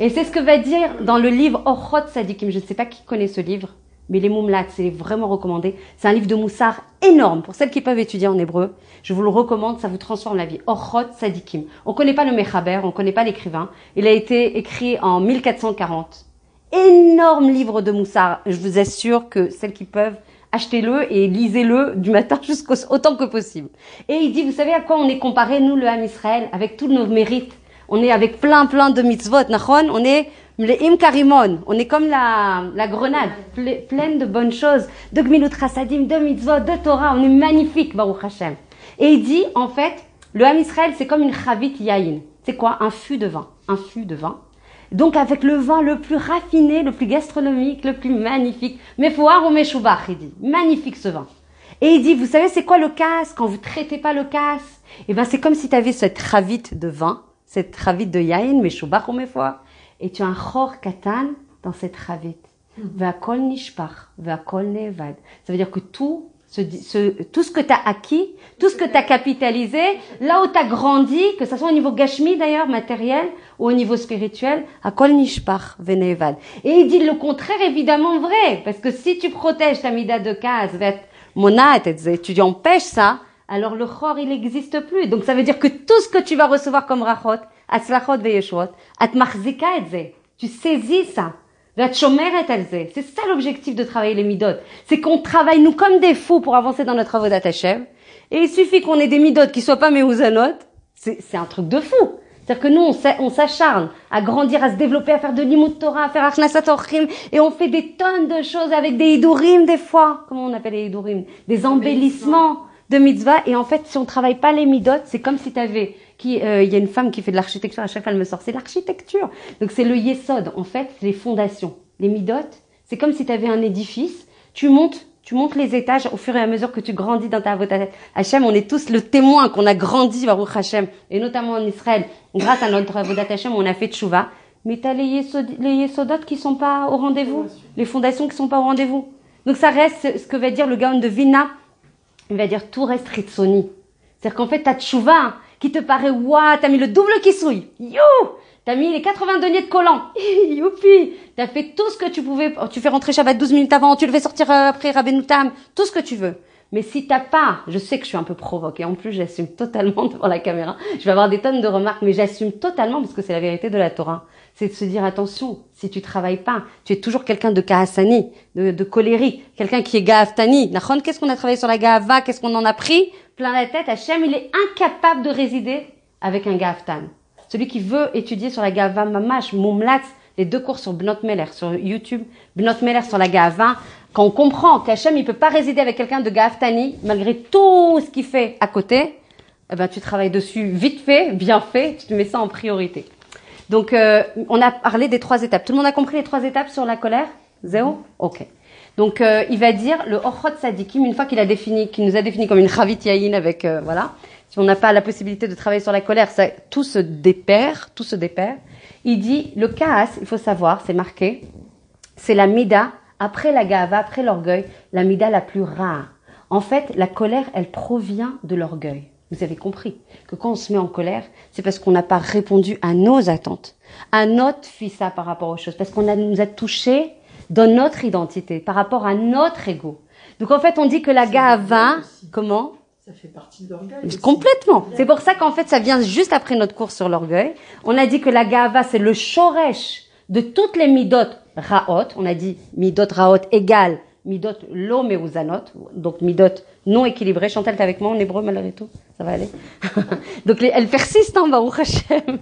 Et c'est ce que va dire dans le livre Ochot Sadikim. Je ne sais pas qui connaît ce livre, mais les Moumlat, c'est vraiment recommandé. C'est un livre de Moussar énorme. Pour celles qui peuvent étudier en hébreu, je vous le recommande, ça vous transforme la vie. Ochot Sadikim. On connaît pas le Mechaber, on connaît pas l'écrivain. Il a été écrit en 1440. Énorme livre de Moussar. Je vous assure que celles qui peuvent, achetez-le et lisez-le du matin autant que possible. Et il dit, vous savez à quoi on est comparé, nous, le Ham Israël, avec tous nos mérites? On est avec plein de mitzvot, nachon? On est les im karimon. On est comme la grenade, pleine de bonnes choses, de gmilut chassadim, de mitzvot, de Torah. On est magnifique, Baruch Hashem. Et il dit, en fait, le Ham Israël, c'est comme une chavit yain. C'est quoi? Un fût de vin. Un fût de vin. Donc avec le vin le plus raffiné, le plus gastronomique, le plus magnifique. Mefoar ou meshubach, il dit. Magnifique ce vin. Et il dit, vous savez, c'est quoi le casse? Quand vous traitez pas le casse, eh ben, c'est comme si tu avais cette ravite de vin, cette ravite de yain, meshubach ou mefoa, et tu as un chor katan dans cette ravite. Ve'akol nishpach, ve'akol nevad. Ça veut dire que tout ce que tu as acquis, tout ce que tu as capitalisé, là où tu as grandi, que ce soit au niveau gashmi d'ailleurs, matériel, ou au niveau spirituel, akol nishpach ve'nevad. Et il dit le contraire évidemment vrai, parce que si tu protèges ta mida de kaz, monat, tu empêches ça, alors le chor il n'existe plus. Donc ça veut dire que tout ce que tu vas recevoir comme rachot, atzlachot ve'yeshot, at machzika et tu saisis ça. C'est ça l'objectif de travailler les midot. C'est qu'on travaille nous comme des fous pour avancer dans notre avodat Hashem. Et il suffit qu'on ait des midot qui soient pas mehouzanot. C'est un truc de fou. C'est-à-dire que nous, on s'acharne à grandir, à se développer, à faire de l'imout Torah, à faire achnasat orchim, et on fait des tonnes de choses avec des hidurim des fois. Comment on appelle les hidurim? Des embellissements de mitzvah. Et en fait, si on travaille pas les midot, c'est comme si t'avais il y a une femme qui fait de l'architecture, à chaque fois elle me sort, c'est l'architecture. Donc c'est le yesod, en fait, c'est les fondations. Les midot, c'est comme si tu avais un édifice, tu montes les étages au fur et à mesure que tu grandis dans ta avodat Hashem. On est tous le témoin qu'on a grandi, Baruch Hashem, et notamment en Israël, grâce à notre avodat Hashem, on a fait tchouva. Mais tu as les yesodot qui sont pas au rendez-vous, les fondations qui sont pas au rendez-vous. Donc ça reste ce que va dire le Gaon de Vilna, il va dire tout reste ritsoni. C'est-à-dire qu'en fait, ta tchouva, qui te paraît, ouah, t'as mis le double kissouille. You! T'as mis les 80 deniers de collant. Youpi! T'as fait tout ce que tu pouvais. Tu fais rentrer Shabbat 12 minutes avant, tu le fais sortir après Rabbeinu Tam, tout ce que tu veux. Mais si t'as pas, je sais que je suis un peu provoquée. En plus, j'assume totalement devant la caméra. Je vais avoir des tonnes de remarques, mais j'assume totalement parce que c'est la vérité de la Torah. C'est de se dire, attention, si tu travailles pas, tu es toujours quelqu'un de kahassani, de colérique, quelqu'un qui est gahaftani. Nachon, qu'est-ce qu'on a travaillé sur la gahava? Qu'est-ce qu'on en a pris? Plein la tête. Hachem, il est incapable de résider avec un gahaftan. Celui qui veut étudier sur la gahava mamash, mumlatz, les 2 cours sur Bnot Meler, sur YouTube, Bnot Meler sur la gahava, quand on comprend qu'Hachem, il peut pas résider avec quelqu'un de gahaftani, malgré tout ce qu'il fait à côté, eh ben, tu travailles dessus vite fait, bien fait, tu te mets ça en priorité. Donc, on a parlé des 3 étapes. Tout le monde a compris les 3 étapes sur la colère? Zéro? Ok. Donc, il va dire le Ochot Sadikim, une fois qu'il nous a défini comme une Chavit Yahin avec, voilà. Si on n'a pas la possibilité de travailler sur la colère, tout se dépère. Il dit, le Kaas, il faut savoir, c'est marqué, c'est la Mida, après la Gahava, après l'orgueil, la Mida la plus rare. En fait, la colère, elle provient de l'orgueil. Vous avez compris que quand on se met en colère, c'est parce qu'on n'a pas répondu à nos attentes, à notre fissa par rapport aux choses, parce qu'on nous a touché dans notre identité, par rapport à notre ego. Donc en fait, on dit que la Gahava, comment? Ça fait partie de l'orgueil. Complètement. C'est pour ça qu'en fait, ça vient juste après notre cours sur l'orgueil. On a dit que la Gahava, c'est le shoresh de toutes les midot raot. On a dit midot raot égale midot lo meuzanot, donc midot non équilibré. Chantal, t'es avec moi en hébreu malgré tout? Ça va aller? Donc elle persiste en Baruch Hashem.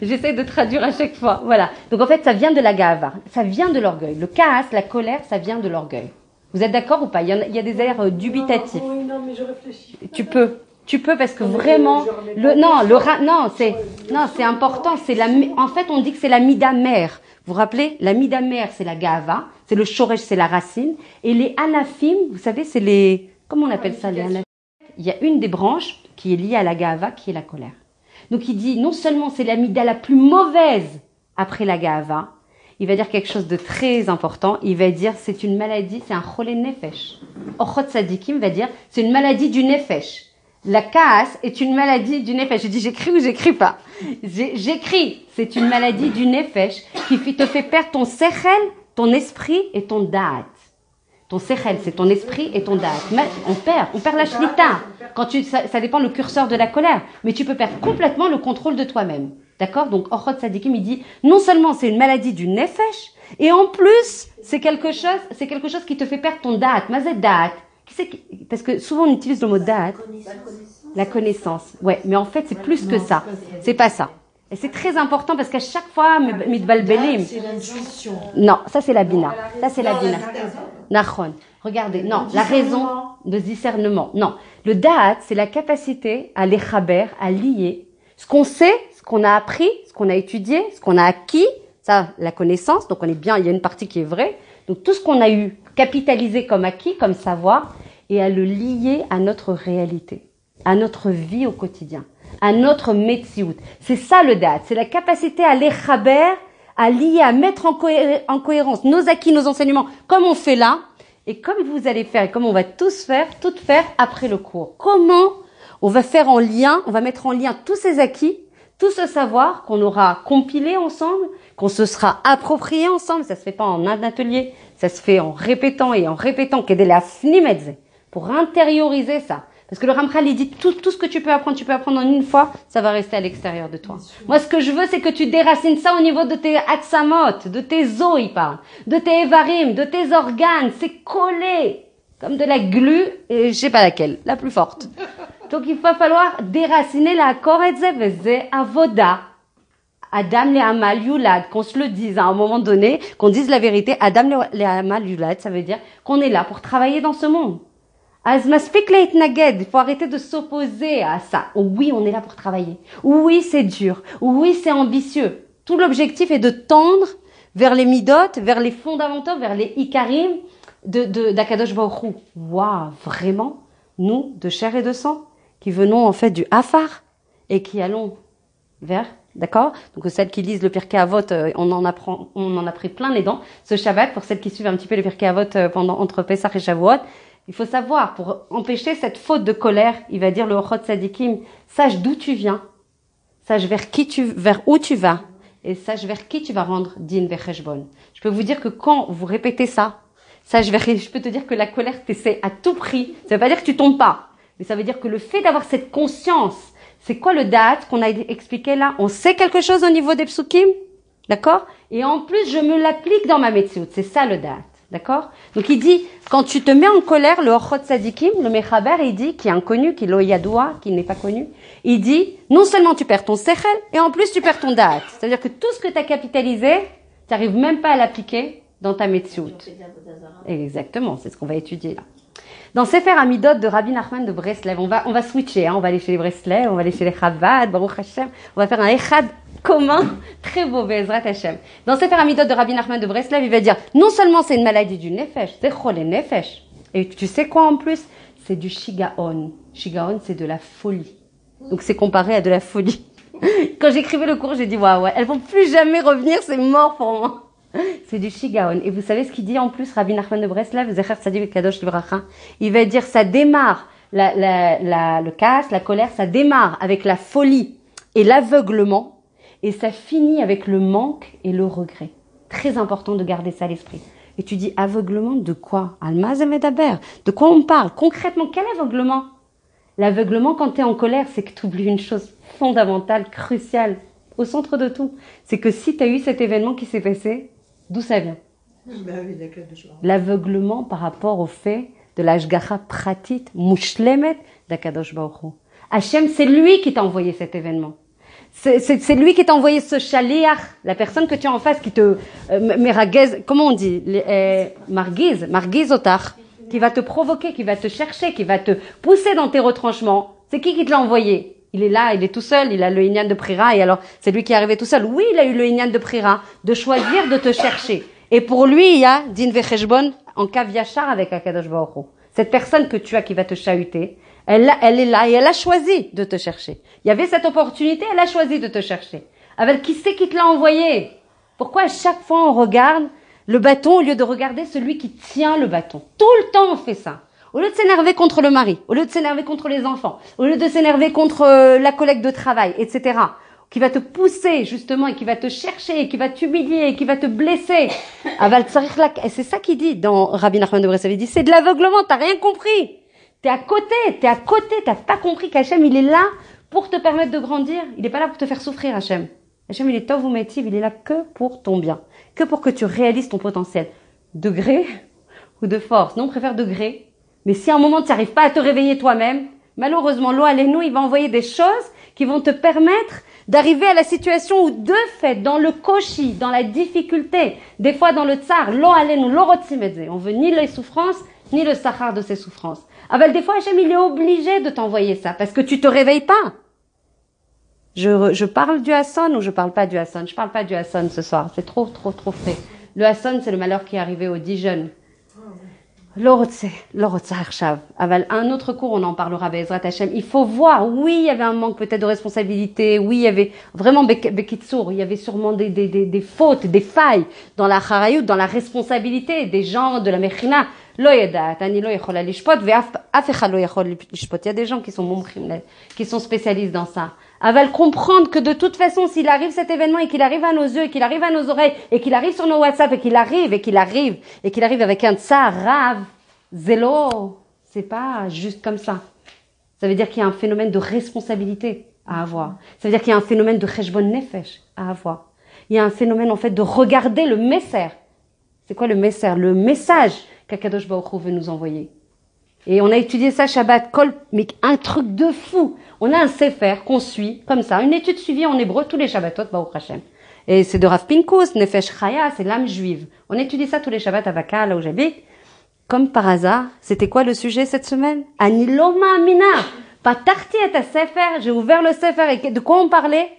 J'essaie de traduire à chaque fois. Voilà. Donc en fait, ça vient de la gahava. Ça vient de l'orgueil. Le kaas, la colère, ça vient de l'orgueil. Vous êtes d'accord ou pas? Il y a des airs dubitatifs. Oui, non, mais je réfléchis. Tu peux parce que vraiment c'est important, en fait on dit que c'est la mida mère. Vous vous rappelez, la mida mère c'est la gahava, c'est le shoresh, c'est la racine, et les anafim, vous savez, c'est les, comment on appelle ça, les anafim? Il y a une des branches qui est liée à la gahava, qui est la colère. Donc il dit non seulement c'est la mida la plus mauvaise après la gahava, il va dire quelque chose de très important. Il va dire c'est une maladie, c'est un cholé nefesh. Ochot Sadikim va dire c'est une maladie du nefesh. La kaas est une maladie du nefesh. Je dis j'écris ou j'écris pas? J'écris. C'est une maladie du nefesh qui te fait perdre ton sechel, ton esprit et ton da'at. Ton sechel, c'est ton esprit et ton da'at. On perd la shlita. Ça dépend le curseur de la colère. Mais tu peux perdre complètement le contrôle de toi-même. D'accord? Donc, Ochot Sadikim, il dit, non seulement c'est une maladie du nefesh, et en plus, c'est quelque chose qui te fait perdre ton da'at. Mazet da'at. Parce que souvent on utilise le mot da'at. La connaissance. Ouais, mais en fait, c'est plus que ça. C'est pas ça. Et c'est très important parce qu'à chaque fois, mitbalbelim. C'est l'intuition. Non, ça c'est la bina. Ça c'est la bina. Nachon. Regardez, non, la raison de discernement. Non. Le da'at, c'est la capacité à l'échaber, à lier ce qu'on sait, ce qu'on a appris, ce qu'on a étudié, ce qu'on a acquis, ça, la connaissance, donc on est bien, il y a une partie qui est vraie, donc tout ce qu'on a eu capitalisé comme acquis, comme savoir, et à le lier à notre réalité, à notre vie au quotidien, à notre metsiout. C'est ça le date, c'est la capacité à les chaber, à lier, à mettre en cohérence nos acquis, nos enseignements, comme on fait là, et comme vous allez faire, et comme on va tous faire, toutes faire après le cours. Comment on va faire en lien, on va mettre en lien tous ces acquis, tout ce savoir qu'on aura compilé ensemble, qu'on se sera approprié ensemble. Ça se fait pas en un atelier, ça se fait en répétant et en répétant, pour intérioriser ça. Parce que le Ramchal, il dit tout ce que tu peux apprendre en une fois, ça va rester à l'extérieur de toi. Moi, ce que je veux, c'est que tu déracines ça au niveau de tes atsamot, de tes os, il parle, de tes évarim, de tes organes. C'est collé, comme de la glu, et je sais pas laquelle, la plus forte. Donc, il va falloir déraciner la koretzeveze avoda. Adam le amal yulad, qu'on se le dise à un moment donné, qu'on dise la vérité. Adam le amal yulad, ça veut dire qu'on est là pour travailler dans ce monde. Il faut arrêter de s'opposer à ça. Oui, on est là pour travailler. Oui, c'est dur. Oui, c'est ambitieux. Tout l'objectif est de tendre vers les midot, vers les fondamentaux, vers les ikarim d'Akadosh Baruch Hu. Waouh, vraiment, nous, de chair et de sang, qui venons en fait du Afar et qui allons vers, d'accord? Donc celles qui lisent le Pirkei Avot, on en a pris plein les dents. Ce Shabbat, pour celles qui suivent un petit peu le Pirkei Avot entre Pesach et Shavuot, il faut savoir, pour empêcher cette faute de colère, il va dire le Ochot Tzadikim, sache d'où tu viens, sache vers où tu vas, et sache vers qui tu vas rendre din vecheshbon. Je peux vous dire que quand vous répétez ça, je peux te dire que la colère t'essaie à tout prix. Ça veut pas dire que tu tombes pas, mais ça veut dire que le fait d'avoir cette conscience, c'est quoi le date qu'on a expliqué là? On sait quelque chose au niveau des psukim, d'accord? Et en plus, je me l'applique dans ma metsiout. C'est ça le date. D'accord? Donc il dit, quand tu te mets en colère, le Ochot Tzadikim, le Mechaber, il dit, qui est inconnu, qui est lo yadoua, qui n'est pas connu, il dit, non seulement tu perds ton sechel, et en plus tu perds ton date. C'est-à-dire que tout ce que tu as capitalisé, tu n'arrives même pas à l'appliquer dans ta metsiout. Exactement, c'est ce qu'on va étudier là. Dans Sefer Amidot de Rabbi Nachman de Breslev, on va switcher, hein, on va aller chez les Breslev, on va aller chez les Chabad, Baruch Hashem, on va faire un Echad commun, très beau, Be'ezrat Hashem. Dans Sefer Amidot de Rabbi Nachman de Breslev, il va dire, non seulement c'est une maladie du nefesh, c'est chole nefesh, et tu sais quoi en plus? C'est du shigaon. Shigaon, c'est de la folie. Donc c'est comparé à de la folie. Quand j'écrivais le cours, j'ai dit, waouh, elles vont plus jamais revenir, c'est mort pour moi. C'est du shigaon. Et vous savez ce qu'il dit en plus, Rabbi Nachman de Breslev, Zecher Tzadik Kadosh Livracha? Il va dire, ça démarre, le casse, la colère, ça démarre avec la folie et l'aveuglement. Et ça finit avec le manque et le regret. Très important de garder ça à l'esprit. Et tu dis, aveuglement de quoi? Almaz et Medaber. De quoi on parle? Concrètement, quel aveuglement? L'aveuglement, quand tu es en colère, c'est que tu oublies une chose fondamentale, cruciale, au centre de tout. C'est que si tu as eu cet événement qui s'est passé, d'où ça vient? L'aveuglement par rapport au fait de l'ashgacha pratit, mushlemet d'Akadosh Baruch Hu. Hachem, c'est lui qui t'a envoyé cet événement. C'est lui qui t'a envoyé ce shaliach, la personne que tu as en face qui te meragez, comment on dit, margiz otach, qui va te provoquer, qui va te chercher, qui va te pousser dans tes retranchements. C'est qui te l'a envoyé? Il est là, il est tout seul, il a le inyan de Prira, et alors c'est lui qui est arrivé tout seul. Oui, il a eu le inyan de Prira, de choisir de te chercher. Et pour lui, il y a din vecheshbon en kav yachar avec Akadosh Baruch Hu. Cette personne que tu as qui va te chahuter, elle est là et elle a choisi de te chercher. Il y avait cette opportunité, elle a choisi de te chercher. Avec qui c'est qui te l'a envoyé? Pourquoi à chaque fois on regarde le bâton au lieu de regarder celui qui tient le bâton? Tout le temps on fait ça. Au lieu de s'énerver contre le mari, au lieu de s'énerver contre les enfants, au lieu de s'énerver contre la collègue de travail, etc., qui va te pousser justement et qui va te chercher, et qui va t'humilier, et qui va te blesser. Et c'est ça qu'il dit dans Rabbi Nachman de Breslev, il dit c'est de l'aveuglement, t'as rien compris. T'es à côté, t'as pas compris qu'Hachem, il est là pour te permettre de grandir. Il est pas là pour te faire souffrir, Hachem. Hachem, il est tov ou métiv, il est là que pour ton bien. Que pour que tu réalises ton potentiel. De gré ou de force. Non, on préfère de gré. Mais si à un moment tu n'arrives pas à te réveiller toi-même, malheureusement, l'eau Aleinu, il va envoyer des choses qui vont te permettre d'arriver à la situation où de fait, dans le koshi, dans la difficulté, des fois dans le tsar, l'eau Aleinu, l'eau rotzimedze, on veut ni les souffrances, ni le sachar de ces souffrances. Avec des fois, Hachem, il est obligé de t'envoyer ça, parce que tu te réveilles pas. Je parle du Hasson ou je parle pas du Hasson? Je parle pas du Hasson ce soir, c'est trop fait. Le Hasson, c'est le malheur qui est arrivé aux 10 jeunes. לא רוצה עכשיו. אבל un autre cours, on en parlera, Be'ezrat Hashem. Il faut voir, oui, il y avait un manque peut-être de responsabilité, oui, il y avait vraiment, Bekitsour, il y avait sûrement des fautes, des failles dans la charayout, dans la responsabilité des gens de la Mechina. לא יודעת, אני לא יכולה לשפוט, ואף אחד לא יכול לשפוט. Il y a des gens qui sont mumchim, qui sont spécialistes dans ça. אבל comprendre que de toute façon, s'il arrive cet événement et qu'il arrive à nos yeux, et qu'il arrive à nos oreilles, et qu'il arrive sur nos WhatsApp, et qu'il arrive avec un tsar rave, zélo, c'est pas juste comme ça. Ça veut dire qu'il y a un phénomène de responsabilité à avoir. Ça veut dire qu'il y a un phénomène de cheshbon nefesh à avoir. Il y a un phénomène en fait de regarder le messer. C'est quoi le messer? Le message qu'Akadosh Baruch Hu veut nous envoyer. Et on a étudié ça Shabbat Kol, mais un truc de fou. On a un sefer qu'on suit, comme ça, une étude suivie en hébreu tous les Shabbatot, Baruch Hashem. Et c'est de Rav Pinkus, Nefesh Chaya, c'est l'âme juive. On étudie ça tous les Shabbats à Vaka, là où j'habite. Comme par hasard, c'était quoi le sujet cette semaine? Ani lo ma'amina. Patarti et a sefer, j'ai ouvert le sefer, et de quoi on parlait?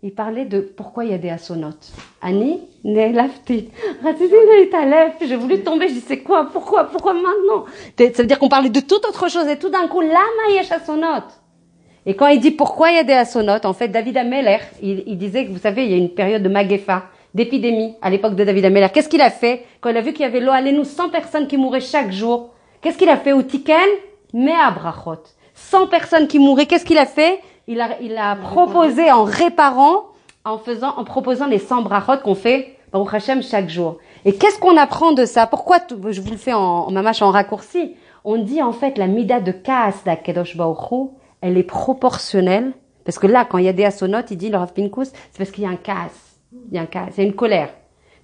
Il parlait de pourquoi il y a des assonotes. Ani ne'elafti. J'ai voulu tomber, je dis c'est quoi? Pourquoi maintenant? Ça veut dire qu'on parlait de toute autre chose et tout d'un coup, lama yesh assonotes. Et quand il dit pourquoi il y a des assonotes, en fait, David Ameler, il disait que vous savez, il y a une période de magefa, d'épidémie à l'époque de David Ameler. Qu'est-ce qu'il a fait? Quand il a vu qu'il y avait lo alenu 100 personnes qui mouraient chaque jour, qu'est-ce qu'il a fait au Tiken? Mea brachot. 100 personnes qui mouraient, qu'est-ce qu'il a fait? Il a proposé en réparant, en proposant les 100 brachot qu'on fait, Baruch Hashem, chaque jour. Et qu'est-ce qu'on apprend de ça? Pourquoi, je vous le fais en mamache, en raccourci. On dit, en fait, la mida de Kaas d'Akadosh Baruch Hu, elle est proportionnelle. Parce que là, quand il y a des assonotes, il dit, le Rav Pinkus, c'est parce qu'il y a un Kaas. Il y a un Kaas, il y a une colère.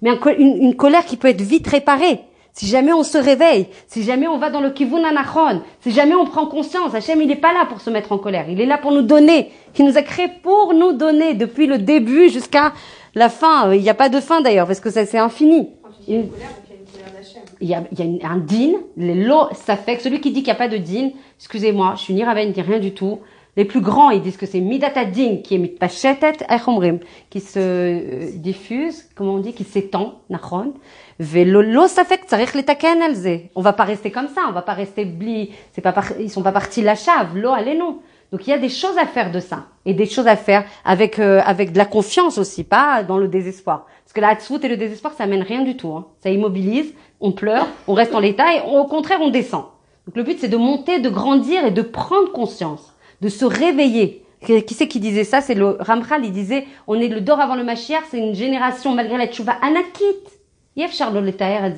Mais une colère qui peut être vite réparée. Si jamais on se réveille, si jamais on va dans le kivun anachon, si jamais on prend conscience, Hachem il n'est pas là pour se mettre en colère, il est là pour nous donner, il nous a créé pour nous donner depuis le début jusqu'à la fin. Il n'y a pas de fin d'ailleurs parce que ça c'est infini. Il y a un din, ça fait que celui qui dit qu'il n'y a pas de din, excusez-moi, je suis ni rabbin ni rien du tout. Les plus grands, ils disent que c'est midat din qui est mitpachetet echomrim, qui se diffuse, comment on dit, qui s'étend, nachon. Velo ça fait que tzarich letaken al ze. On va pas rester comme ça, on va pas rester bli, ils sont pas partis la chave, lo allez non. Donc il y a des choses à faire de ça et des choses à faire avec de la confiance aussi, pas dans le désespoir. Parce que la hatzvout et le désespoir ça mène rien du tout, hein. Ça immobilise, on pleure, on reste en l'état et au contraire on descend. Donc le but c'est de monter, de grandir et de prendre conscience, de se réveiller. Qui c'est qui disait ça? C'est le Ramchal, il disait on est le dor avant le Mashiach, c'est une génération malgré la tchouva anakit.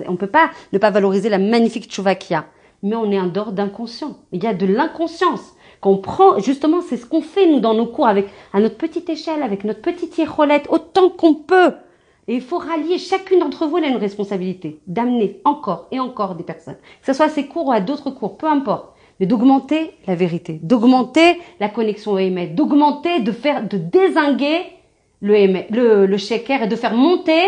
On peut pas ne pas valoriser la magnifique tchouva qu'il y a. Mais on est un dehors d'inconscient. Il y a de l'inconscience. Qu'on prend, justement, c'est ce qu'on fait, nous, dans nos cours, à notre petite échelle, avec notre petite yécholette, autant qu'on peut. Et il faut rallier, chacune d'entre vous, elle a une responsabilité, d'amener encore et encore des personnes. Que ce soit à ces cours ou à d'autres cours, peu importe. Mais d'augmenter la vérité, d'augmenter la connexion au Hémet, d'augmenter, de dézinguer le sheker et de faire monter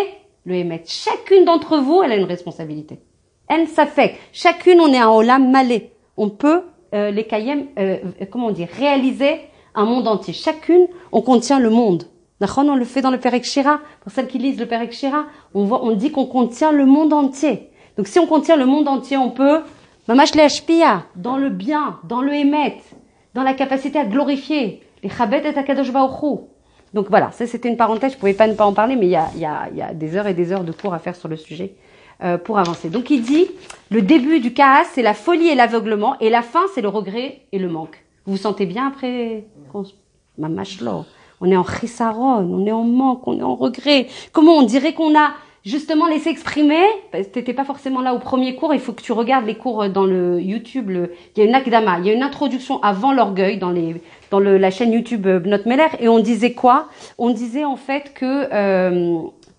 le Hémet. Chacune d'entre vous, elle a une responsabilité. Elle, ça fait. Chacune, on est un olam malé. On peut, les kayem, réaliser un monde entier. Chacune, on contient le monde. On le fait dans le Perek Shira. Pour celles qui lisent le Perek Shira, on dit qu'on contient le monde entier. Donc si on contient le monde entier, on peut, mamash le hashpia, dans le bien, dans le Hémet, dans la capacité à glorifier, les chabet et akadosh baruch Hu. Donc voilà, ça c'était une parenthèse, je pouvais pas ne pas en parler, mais il y a des heures et des heures de cours à faire sur le sujet pour avancer. Donc il dit, le début du chaos, c'est la folie et l'aveuglement, et la fin, c'est le regret et le manque. Vous vous sentez bien après? Mamashlo, on est en chisaron, on est en manque, on est en regret. Comment on dirait qu'on a justement laissé exprimer? T'étais pas forcément là au premier cours, il faut que tu regardes les cours dans le YouTube. Il y a une akdama, il y a une introduction avant l'orgueil dans la chaîne YouTube Bnot Meler, et on disait quoi? On disait en fait que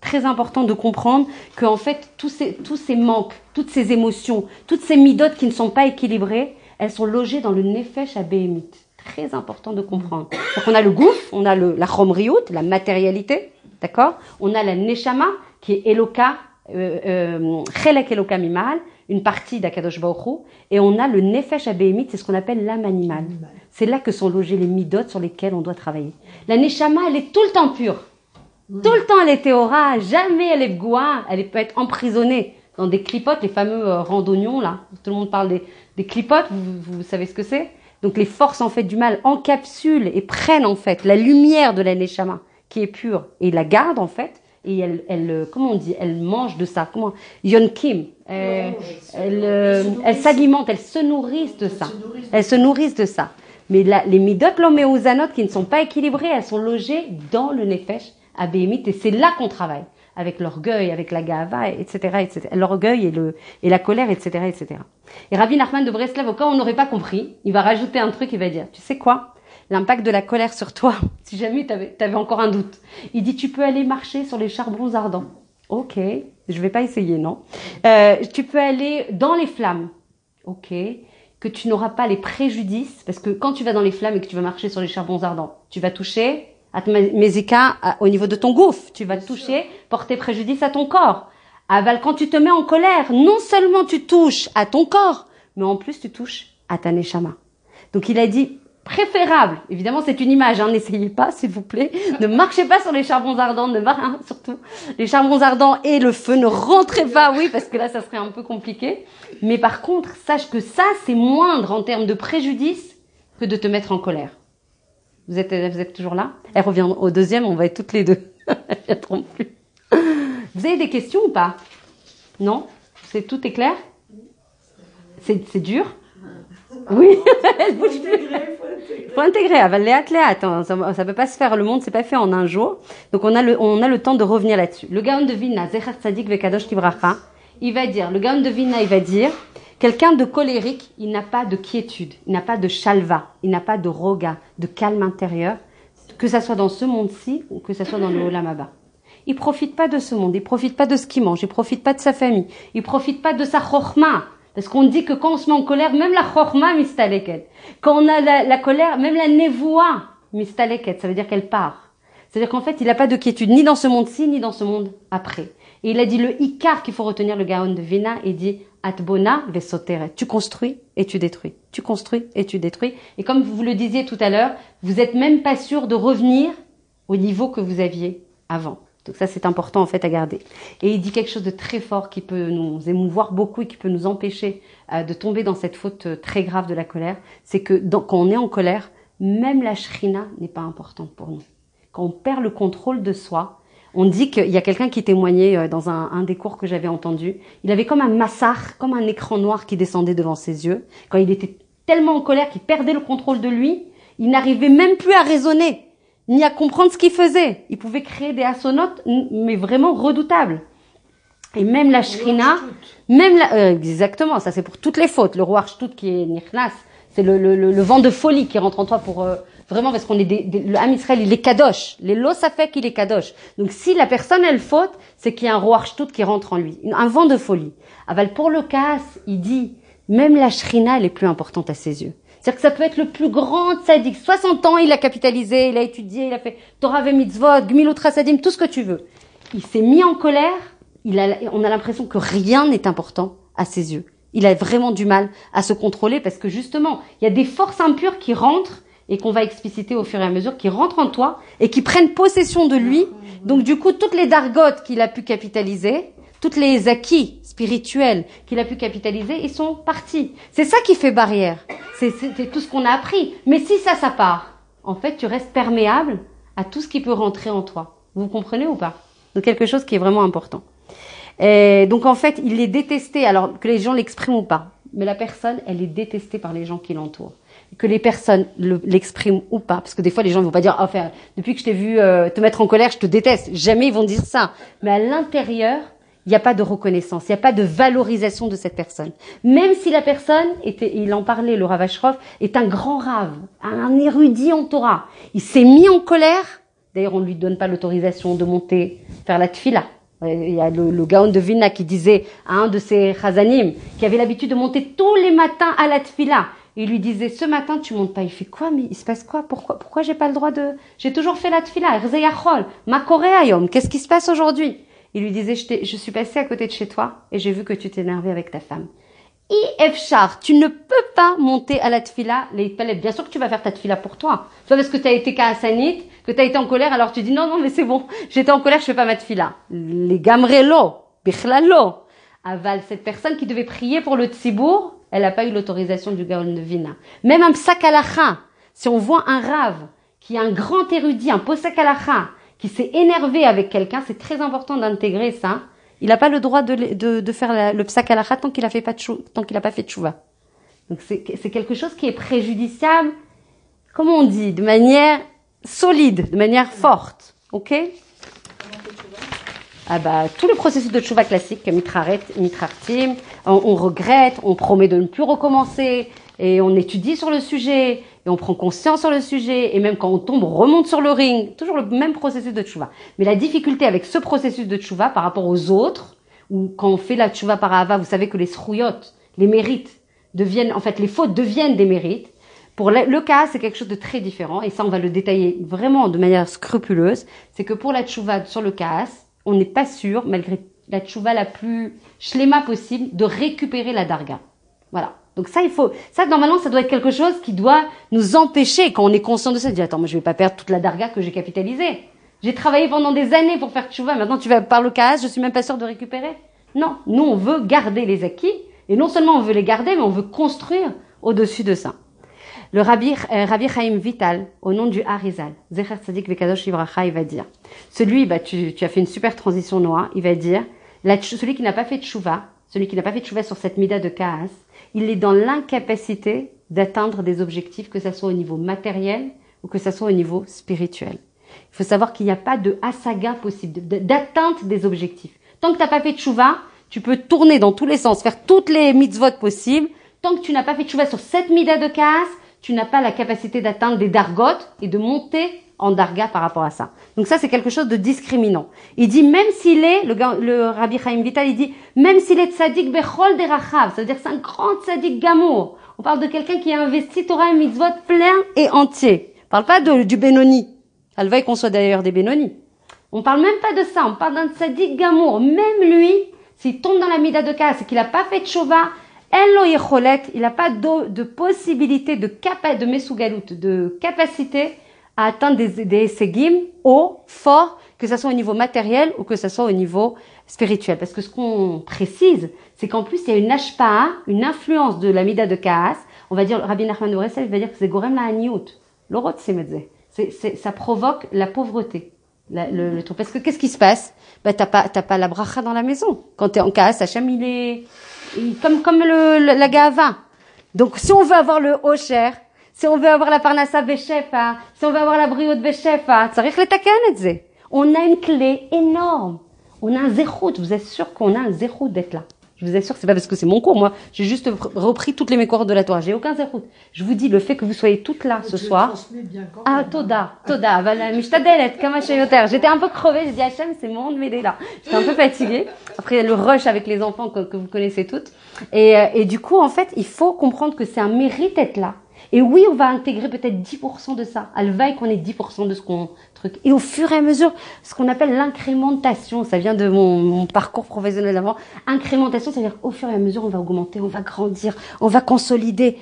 très important de comprendre que en fait tous ces manques, toutes ces émotions, toutes ces midotes qui ne sont pas équilibrées, elles sont logées dans le nefesh abéhémite. Très important de comprendre. Donc on a le gouf, on a la chomriout, la matérialité, d'accord? On a la neshama qui est Eloka, chelek Eloka mimal, une partie d'Akadosh Baruch Hu, et on a le nefesh abéhémite, c'est ce qu'on appelle l'âme animale. C'est là que sont logées les midotes sur lesquelles on doit travailler. La neshama, elle est tout le temps pure. Tout le temps, elle est théora, jamais elle est goua, elle peut être emprisonnée. dans des clipotes, les fameux randonnions là. Tout le monde parle des clipotes, vous savez ce que c'est? Donc les forces en fait du mal encapsulent et prennent en fait la lumière de la neshama qui est pure et la gardent en fait et elle comment on dit, elle mange de ça. Comment? Yonkim. Elle s'alimente, elle se nourrissent de ça. Elles se nourrissent de ça. Mais les midot l'oméouzanot qui ne sont pas équilibrées, elles sont logées dans le nefesh abémite et c'est là qu'on travaille. Avec l'orgueil, avec la gava, etc., etc. L'orgueil et la colère, etc., etc. Et Rabbi Nachman de Breslev, au cas où on n'aurait pas compris, il va rajouter un truc, il va dire, tu sais quoi? L'impact de la colère sur toi, si jamais t'avais encore un doute. Il dit, tu peux aller marcher sur les charbons ardents. Ok, je vais pas essayer, non. Tu peux aller dans les flammes. Ok, que tu n'auras pas les préjudices, parce que quand tu vas dans les flammes et que tu vas marcher sur les charbons ardents, tu vas toucher Mézika, au niveau de ton gouffre, tu vas te toucher, porter préjudice à ton corps. Aval, quand tu te mets en colère, non seulement tu touches à ton corps, mais en plus tu touches à ta neshama. Donc il a dit préférable, évidemment c'est une image, hein, n'essayez pas s'il vous plaît, ne marchez pas sur les charbons ardents, surtout les charbons ardents et le feu, ne rentrez pas, oui, parce que là ça serait un peu compliqué. Mais par contre, sache que ça c'est moindre en termes de préjudice que de te mettre en colère. Vous êtes toujours là? Elle revient au deuxième, on va être toutes les deux. Je ne trompe plus. Vous avez des questions ou pas? Non? Tout est clair? C'est dur? Oui. Faut intégrer. Attends, ça peut pas se faire. Le monde s'est pas fait en un jour. Donc on a le temps de revenir là-dessus. Le Gaon de Vilna, Zecher Tzadik Vekadosh Kibracha, il va dire, le Gaon de Vilna, il va dire, quelqu'un de colérique, il n'a pas de quiétude, il n'a pas de shalva, il n'a pas de roga, de calme intérieur, que ça soit dans ce monde-ci ou que ça soit dans le Olam Haba. Il profite pas de ce monde, il profite pas de ce qu'il mange, il profite pas de sa famille, il profite pas de sa chorma. Parce qu'on dit que quand on se met en colère, même la chorma mistaleket. Quand on a la colère, même la nevoa mistaleket, ça veut dire qu'elle part. C'est-à-dire qu'en fait, il n'a pas de quiétude, ni dans ce monde-ci, ni dans ce monde après. Et il a dit le ikar qu'il faut retenir, le Gaon de Vilna, il dit atbona vesoteret. Tu construis et tu détruis. Tu construis et tu détruis. Et comme vous le disiez tout à l'heure, vous n'êtes même pas sûr de revenir au niveau que vous aviez avant. Donc ça, c'est important en fait à garder. Et il dit quelque chose de très fort qui peut nous émouvoir beaucoup et qui peut nous empêcher de tomber dans cette faute très grave de la colère. C'est que quand on est en colère, même la shrina n'est pas importante pour nous. Quand on perd le contrôle de soi, on dit qu'il y a quelqu'un qui témoignait dans un des cours que j'avais entendu. Il avait comme un massar, comme un écran noir qui descendait devant ses yeux. Quand il était tellement en colère qu'il perdait le contrôle de lui, il n'arrivait même plus à raisonner, ni à comprendre ce qu'il faisait. Il pouvait créer des assonotes, mais vraiment redoutables. Et même la shrina, exactement, ça c'est pour toutes les fautes. Le roi Arshtout qui est nichnas, c'est le vent de folie qui rentre en toi pour vraiment parce qu'on est le Ham Israël, il est kadosh. Les lots ça fait qu'il est kadosh. Donc si la personne elle faute, c'est qu'il y a un roi Arshtout qui rentre en lui, un vent de folie. Aval pour le cas, il dit même la shrina elle est plus importante à ses yeux. C'est-à-dire que ça peut être le plus grand tzaddik. 60 ans, il a capitalisé, il a étudié, il a fait Torah ve mitzvot, Gmilut Chasadim, tout ce que tu veux. Il s'est mis en colère, on a l'impression que rien n'est important à ses yeux. Il a vraiment du mal à se contrôler parce que justement, il y a des forces impures qui rentrent et qu'on va expliciter au fur et à mesure, qui rentrent en toi et qui prennent possession de lui. Donc du coup, toutes les dargotes qu'il a pu capitaliser, toutes les acquis spirituels qu'il a pu capitaliser, ils sont partis. C'est ça qui fait barrière. C'est tout ce qu'on a appris. Mais si ça part, en fait, tu restes perméable à tout ce qui peut rentrer en toi. Vous comprenez ou pas? Donc quelque chose qui est vraiment important. Et donc en fait, il est détesté, alors que les gens l'expriment ou pas. Mais la personne, elle est détestée par les gens qui l'entourent. Que les personnes l'expriment ou pas. Parce que des fois, les gens ne vont pas dire, enfin, depuis que je t'ai vu te mettre en colère, je te déteste. Jamais ils vont dire ça. Mais à l'intérieur, il n'y a pas de reconnaissance, il n'y a pas de valorisation de cette personne. Même si la personne, il en parlait, le Rav Ashraf, est un grand rave, un érudit en Torah. Il s'est mis en colère. D'ailleurs, on ne lui donne pas l'autorisation de monter faire la tfila. Il y a le Gaon de Vilna qui disait à un de ses chazanim, qui avait l'habitude de monter tous les matins à la tfila. Il lui disait, ce matin, tu montes pas. Il fait quoi? Mais il se passe quoi? Pourquoi j'ai pas le droit j'ai toujours fait la tfila. Ma koréayom. Qu'est-ce qui se passe aujourd'hui? Il lui disait, je suis passée à côté de chez toi et j'ai vu que tu t'énervais avec ta femme. Efchar, tu ne peux pas monter à la tfila, les palettes. Bien sûr que tu vas faire ta tfila pour toi. Soit parce que tu as été ka'asanite, que tu as été en colère, alors tu dis non, mais c'est bon, j'étais en colère, je fais pas ma tfila. Les gamrelo, bichlalo. Aval, cette personne qui devait prier pour le tzibour, elle n'a pas eu l'autorisation du Gaon de Vina. Même un psak halacha, si on voit un rave, qui est un grand érudit, un posek halacha, qui s'est énervé avec quelqu'un, c'est très important d'intégrer ça. Il n'a pas le droit de faire le psak halacha tant qu'il n'a pas fait tchouva. Donc c'est quelque chose qui est préjudiciable, comment on dit, de manière solide, de manière forte. Ok? Ah bah, tout le processus de tchouva classique, mitrartim, on regrette, on promet de ne plus recommencer, et on étudie sur le sujet, et on prend conscience sur le sujet, et même quand on tombe, on remonte sur le ring. Toujours le même processus de tchouva. Mais la difficulté avec ce processus de tchouva par rapport aux autres, ou quand on fait la tchouva par ahava, vous savez que les srouyot, les mérites, les fautes deviennent des mérites. Pour le cas, c'est quelque chose de très différent, et ça, on va le détailler vraiment de manière scrupuleuse. C'est que pour la tchouva sur le cas, on n'est pas sûr, malgré la tchouva la plus shlema possible, de récupérer la darga. Voilà. Donc ça, normalement, ça doit être quelque chose qui doit nous empêcher, quand on est conscient de ça, de dire, attends, moi, je vais pas perdre toute la darga que j'ai capitalisée. J'ai travaillé pendant des années pour faire tchouva, maintenant tu vas par le cas, je suis même pas sûre de récupérer. Non. Nous, on veut garder les acquis, et non seulement on veut les garder, mais on veut construire au-dessus de ça. Le Rabbi Chaim Vital, au nom du Harizal, Zecher Tzadik Vekadosh Livracha, il va dire, tu as fait une super transition Noah, il va dire, celui qui n'a pas fait de tchouva, sur cette mida de Kaas, il est dans l'incapacité d'atteindre des objectifs, que ça soit au niveau matériel ou que ça soit au niveau spirituel. Il faut savoir qu'il n'y a pas de hasaga possible, d'atteinte des objectifs. Tant que tu n'as pas fait de tchouva, tu peux tourner dans tous les sens, faire toutes les mitzvot possibles. Tant que tu n'as pas fait de tchouva sur cette mida de Kaas, tu n'as pas la capacité d'atteindre des dargotes et de monter en darga par rapport à ça. Donc ça, c'est quelque chose de discriminant. Il dit, même s'il est, le Rabbi Chaim Vital, il dit, même s'il est tzadik bechol derachav, ça veut dire que c'est un grand tzadik gamour. On parle de quelqu'un qui a investi Torah et mitzvot plein et entier. On parle pas du Benoni. Alvaï qu'on soit d'ailleurs des Benoni. On parle même pas de ça. On parle d'un tzadik gamour. Même lui, s'il tombe dans la mida de Kaas et qu'il n'a pas fait de tchouva, il n'a pas de possibilité de mesugalout, de capacité à atteindre des segim hauts, forts, que ce soit au niveau matériel ou que ce soit au niveau spirituel. Parce que ce qu'on précise, c'est qu'en plus, il y a une ashpa'a, une influence de la mida de Kaas. On va dire, Rabbi Nachman de Breslev, il va dire que c'est gorem la haniout. L'orot, ça provoque la pauvreté. Le truc. Parce que qu'est-ce qui se passe? T'as pas la bracha dans la maison. Quand t'es en Kaas, Hachem, il est comme la gava. Donc, si on veut avoir le Osher, si on veut avoir la parnassa veshefa, si on veut avoir la brioute veshefa, tzarich letaken et ze. On a une clé énorme. On a un zéchout. Vous êtes sûr qu'on a un zéchout d'être là? Je vous assure, c'est pas parce que c'est mon cours. Moi, j'ai juste repris toutes mes cours de la Torah. J'ai aucun zéchout. Je vous dis, le fait que vous soyez toutes là ce soir. Ah, toda. Voilà, mishtadelet, kama sheyoter. J'étais un peu crevée. J'ai dit, Hachem, c'est mon de m'aider là. J'étais un peu fatiguée. Après, le rush avec les enfants que vous connaissez toutes. Et du coup, en fait, il faut comprendre que c'est un mérite d'être là. Et oui, on va intégrer peut-être 10% de ça. Alvaï qu'on ait 10% de ce qu'on truc. Et au fur et à mesure, ce qu'on appelle l'incrémentation, ça vient de mon parcours professionnel d'avant. Incrémentation, c'est-à-dire qu'au fur et à mesure, on va augmenter, on va grandir, on va consolider.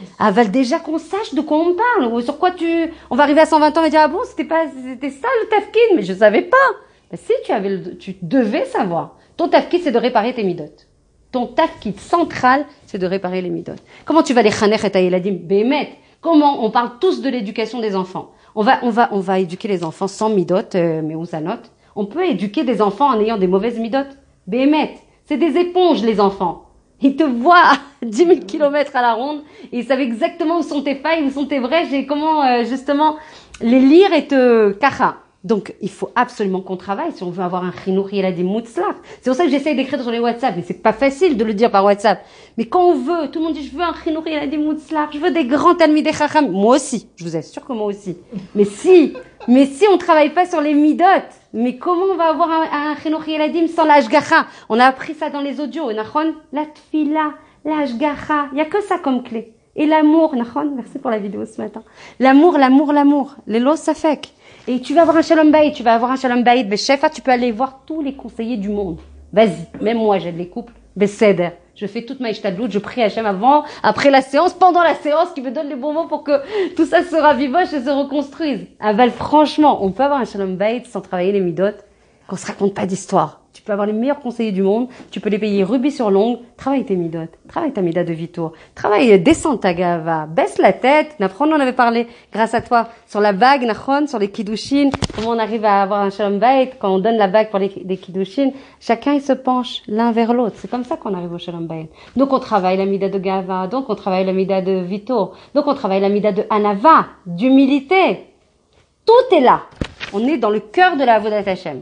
Déjà qu'on sache de quoi on parle, ou sur quoi on va arriver à 120 ans et dire, ah bon, c'était ça le tafkid, mais je savais pas. Ben, si tu devais savoir. Ton tafkid, c'est de réparer tes midot. Ton tafkid central, c'est de réparer les midot. Comment tu vas les chaner et taïladim? Bémet. Comment? On parle tous de l'éducation des enfants. On va éduquer les enfants sans midot, mais uzanot. On peut éduquer des enfants en ayant des mauvaises midot. Bémet. C'est des éponges, les enfants. Ils te voient à 10 000 kilomètres à la ronde et ils savent exactement où sont tes failles, où sont tes vrais, comment, justement, les lire et te kacha. Donc, il faut absolument qu'on travaille si on veut avoir un chinour yeladim mutzlach. C'est pour ça que j'essaye d'écrire sur les WhatsApp, mais c'est pas facile de le dire par WhatsApp. Mais quand on veut, tout le monde dit, je veux un chinour yeladim mutzlach, je veux des grands talmidei chacham. Moi aussi. Je vous assure que moi aussi. Mais si on travaille pas sur les midot, mais comment on va avoir un chinour yeladim sans l'ashgacha? On a appris ça dans les audios. Nachon, la tfila, l'ashgacha. Il y a que ça comme clé. Et l'amour, Nachon, merci pour la vidéo ce matin. L'amour. Les los safek. Et tu vas avoir un shalom bayit, beshefa, tu peux aller voir tous les conseillers du monde. Vas-y, même moi, j'aide les couples, beseder. Je fais toute ma ishtadlout, je prie Hachem après la séance, pendant la séance, qui me donne les bons mots pour que tout ça se ravivoche et se reconstruise. Aval, franchement, on peut avoir un shalom bayit sans travailler les midot. qu'on se raconte pas d'histoire. Tu peux avoir les meilleurs conseillers du monde, tu peux les payer rubis sur l'ongle, travaille tes midot, travaille ta mida de vitour, travaille, descends ta gava, baisse la tête. Nafron, on avait parlé, grâce à toi, sur la bague, Nafron, sur les kiddushin, comment on arrive à avoir un shalom bayit, quand on donne la bague pour les kiddushin, chacun il se penche l'un vers l'autre. C'est comme ça qu'on arrive au shalom bayit. Donc on travaille la mida de gava, donc on travaille la mida de vitour, donc on travaille la mida de anava, d'humilité. Tout est là. On est dans le cœur de la Avodat Hashem.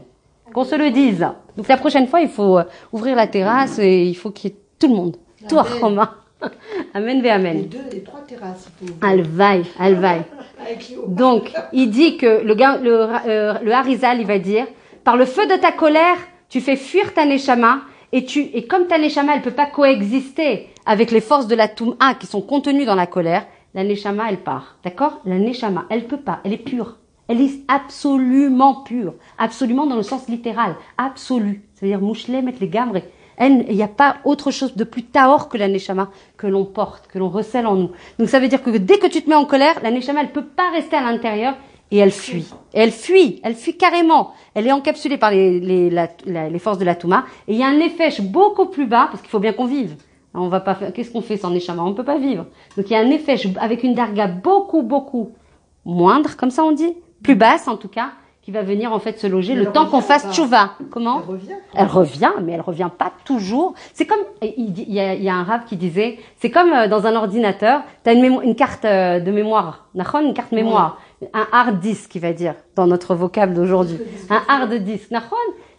Qu'on se le dise. Donc la prochaine fois, il faut ouvrir la terrasse et il faut qu'il y ait tout le monde. Tout à Roma. Amen ve amen. Les 3 terrasses. Alvaï. Donc, il dit que le Harizal, il va dire, par le feu de ta colère, tu fais fuir ta neshama et comme ta neshama, elle peut pas coexister avec les forces de la Touma qui sont contenues dans la colère, la neshama, elle part. D'accord? La neshama, elle peut pas. Elle est pure. Elle est absolument pure, absolument dans le sens littéral, absolu. C'est-à-dire mouchlem et les gamres. Il n'y a pas autre chose de plus tahor que la neshama que l'on porte, que l'on recèle en nous. Donc ça veut dire que dès que tu te mets en colère, la neshama elle peut pas rester à l'intérieur et elle fuit. Et elle fuit carrément. Elle est encapsulée par les forces de la Touma. Et il y a un effet beaucoup plus bas parce qu'il faut bien qu'on vive. On va pas faire. Qu'est-ce qu'on fait sans neshama? On ne peut pas vivre. Donc il y a un effet avec une darga beaucoup moindre, comme ça on dit. Plus basse en tout cas, qui va venir en fait se loger le temps qu'on fasse tchouva. Comment? Elle revient, mais elle revient pas toujours. C'est comme, il y a un rave qui disait, c'est comme dans un ordinateur, tu as une carte de mémoire, une carte mémoire, un hard disk, il va dire, dans notre vocable d'aujourd'hui. Un hard disk,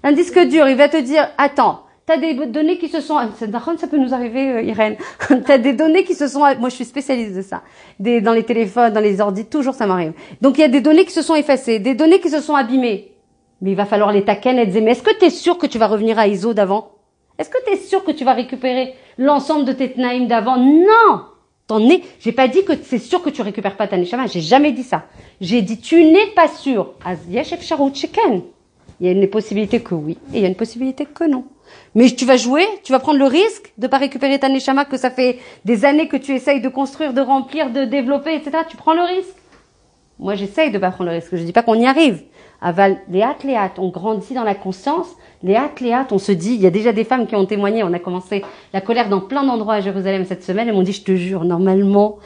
un disque dur, il va te dire, attends, t'as des données qui se sont, ça peut nous arriver, Irène. T'as des données qui se sont, moi je suis spécialiste de ça. Dans les téléphones, dans les ordi, toujours ça m'arrive. Donc il y a des données qui se sont effacées, des données qui se sont abîmées. Mais il va falloir les taken et dire, mais est-ce que t'es sûr que tu vas revenir à ISO d'avant? Est-ce que t'es sûr que tu vas récupérer l'ensemble de tes tnaïm d'avant? Non! J'ai pas dit que c'est sûr que tu récupères pas ta neshama, j'ai jamais dit ça. J'ai dit, tu n'es pas sûr. Il y a une possibilité que oui, et il y a une possibilité que non. Mais tu vas jouer, tu vas prendre le risque de pas récupérer ta neshama que ça fait des années que tu essayes de construire, de remplir, de développer, etc. Tu prends le risque. Moi, j'essaye de pas prendre le risque. Je dis pas qu'on y arrive. Aval, léat, on grandit dans la conscience. Léat, on se dit, il y a déjà des femmes qui ont témoigné. On a commencé la colère dans plein d'endroits à Jérusalem cette semaine. Elles m'ont dit, je te jure, normalement,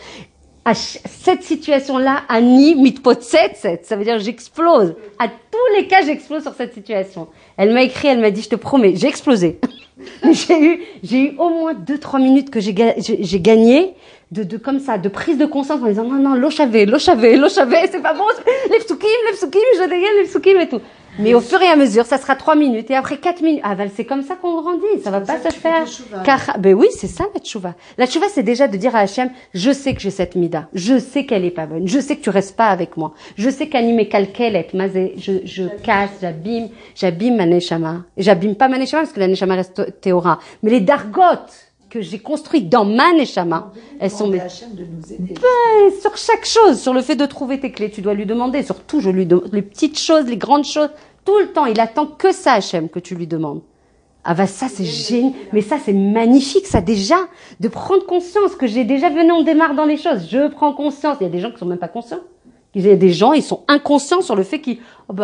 à cette situation-là, Annie, mitpotset, ça veut dire j'explose. À tous les cas, j'explose sur cette situation. Elle m'a écrit, elle m'a dit, je te promets, j'ai explosé. j'ai eu au moins 2-3 minutes que j'ai gagné comme ça, de prise de conscience en disant non, l'eau chavé, c'est pas bon, les psukim, je dégaine les psukim et tout. Mais au fur et à mesure, ça sera 3 minutes et après 4 minutes. Ah, c'est comme ça qu'on grandit, ça va pas se faire. Ben oui, c'est ça la tchouva. La tchouva, c'est déjà de dire à Hachem, je sais que j'ai cette mida, je sais qu'elle est pas bonne, je sais que tu restes pas avec moi, je sais qu'animé kalkelet, mazé, je casse, j'abîme ma neshama. J'abîme pas ma neshama parce que la neshama reste théora. Mais les dargotes que j'ai construites dans ma neshama, elles sont sur chaque chose, sur le fait de trouver tes clés, tu dois lui demander, sur tout, je lui demande, les petites choses, les grandes choses, tout le temps, il attend que ça, Hachem, que tu lui demandes. Ah bah ça c'est génial, mais ça c'est magnifique, ça déjà, de prendre conscience que j'ai déjà venu, on démarre dans les choses, je prends conscience, il y a des gens qui sont même pas conscients. Il y a des gens, ils sont inconscients sur le fait qu'ils,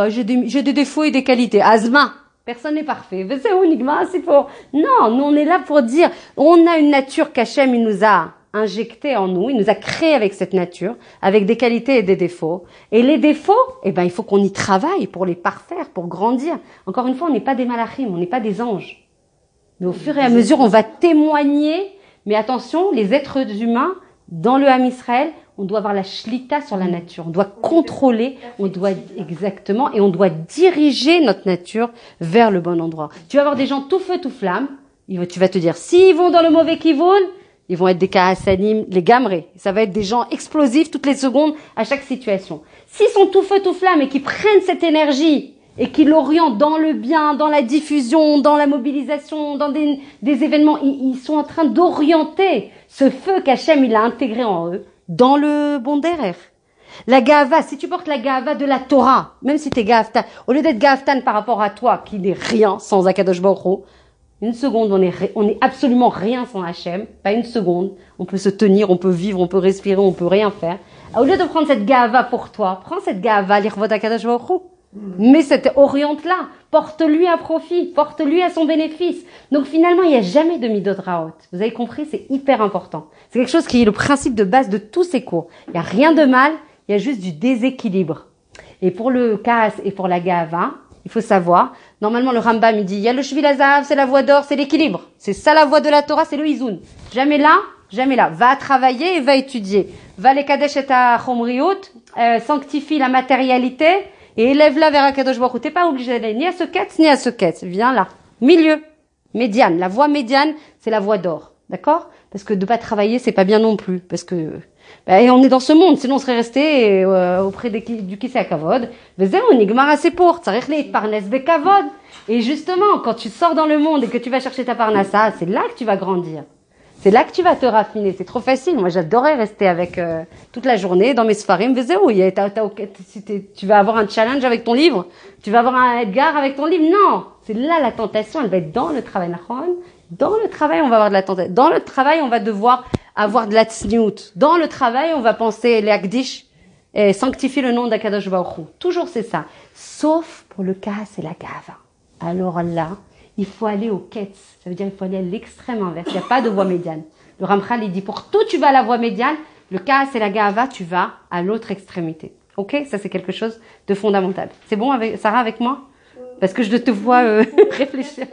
j'ai des défauts et des qualités. Asma, personne n'est parfait. C'est uniquement, c'est pour. Non, nous on est là pour dire, on a une nature qu'Hachem il nous a injectée en nous, il nous a créé avec cette nature, avec des qualités et des défauts. Et les défauts, il faut qu'on y travaille pour les parfaire, pour grandir. Encore une fois, on n'est pas des malachim, on n'est pas des anges. Mais au fur et à mesure, on va témoigner. Mais attention, les êtres humains, dans le Ham Israël, on doit avoir la shlita sur la nature. On doit contrôler, exactement, et on doit diriger notre nature vers le bon endroit. Tu vas avoir des gens tout feu, tout flamme. Tu vas te dire, s'ils vont dans le mauvais kivoun, ils vont être des kahassanim, les gamrés. Ça va être des gens explosifs toutes les secondes à chaque situation. S'ils sont tout feu, tout flamme et qu'ils prennent cette énergie et qu'ils l'orientent dans le bien, dans la diffusion, dans la mobilisation, dans des événements, ils sont en train d'orienter ce feu qu'Hachem il a intégré en eux dans le bon derrière. La gava, si tu portes la gava de la Torah, même si t'es gavtan, au lieu d'être gavtan par rapport à toi, qui n'est rien sans Akadosh Baruch Hu, une seconde, on est absolument rien sans Hachem, pas une seconde. On peut se tenir, on peut vivre, on peut respirer, on peut rien faire. Au lieu de prendre cette gava pour toi, prends cette gava, l'irvot Akadosh Baruch Hu. Mais oriente-là, porte-lui à profit, porte-lui à son bénéfice. Donc finalement, il n'y a jamais de midot raot. Vous avez compris, c'est hyper important. C'est quelque chose qui est le principe de base de tous ces cours. Il n'y a rien de mal, il y a juste du déséquilibre. Et pour le kaas et pour la gahava, il faut savoir, normalement le Rambam il dit, il y a le shvil hazav, c'est la voie d'or, c'est l'équilibre. C'est ça la voie de la Torah, c'est le izoun. Jamais là, jamais là. Va travailler et va étudier. Va les kadesh et ta chomriout, sanctifie la matérialité, et élève-la vers Akadosh Baruch Hu. T'es pas obligé d'aller ni à ce quête, ni à ce quête. Viens là. Milieu. Médiane. La voie médiane, c'est la voie d'or. D'accord? Parce que de pas travailler, c'est pas bien non plus. Parce que, et on est dans ce monde. Sinon, on serait resté, auprès du Kisei HaKavod. Vezéro, nigmar assez pour. Tzarich le parnes bekavod. Et justement, quand tu sors dans le monde et que tu vas chercher ta parnassa, c'est là que tu vas grandir. C'est là que tu vas te raffiner. C'est trop facile. Moi, j'adorais rester avec toute la journée dans mes sfarim. Vezéro, tu vas avoir un challenge avec ton livre. Tu vas avoir un Edgar avec ton livre. Non, c'est là la tentation. Elle va être dans le travail. Dans le travail, on va avoir de la tentation. Dans le travail, on va devoir avoir de la tsniout. Dans le travail, on va penser les akdish et sanctifier le nom d'Akadosh Baruch Hu. Toujours c'est ça. Sauf pour le cas, c'est la gava. Alors là, il faut aller au ketz. Ça veut dire qu'il faut aller à l'extrême inverse. Il n'y a pas de voie médiane. Le Ramchal, il dit, pour tout, tu vas à la voie médiane. Le cas, c'est la gava, tu vas à l'autre extrémité. Ok? Ça, c'est quelque chose de fondamental. C'est bon, Sarah, avec moi? Parce que je te vois réfléchir.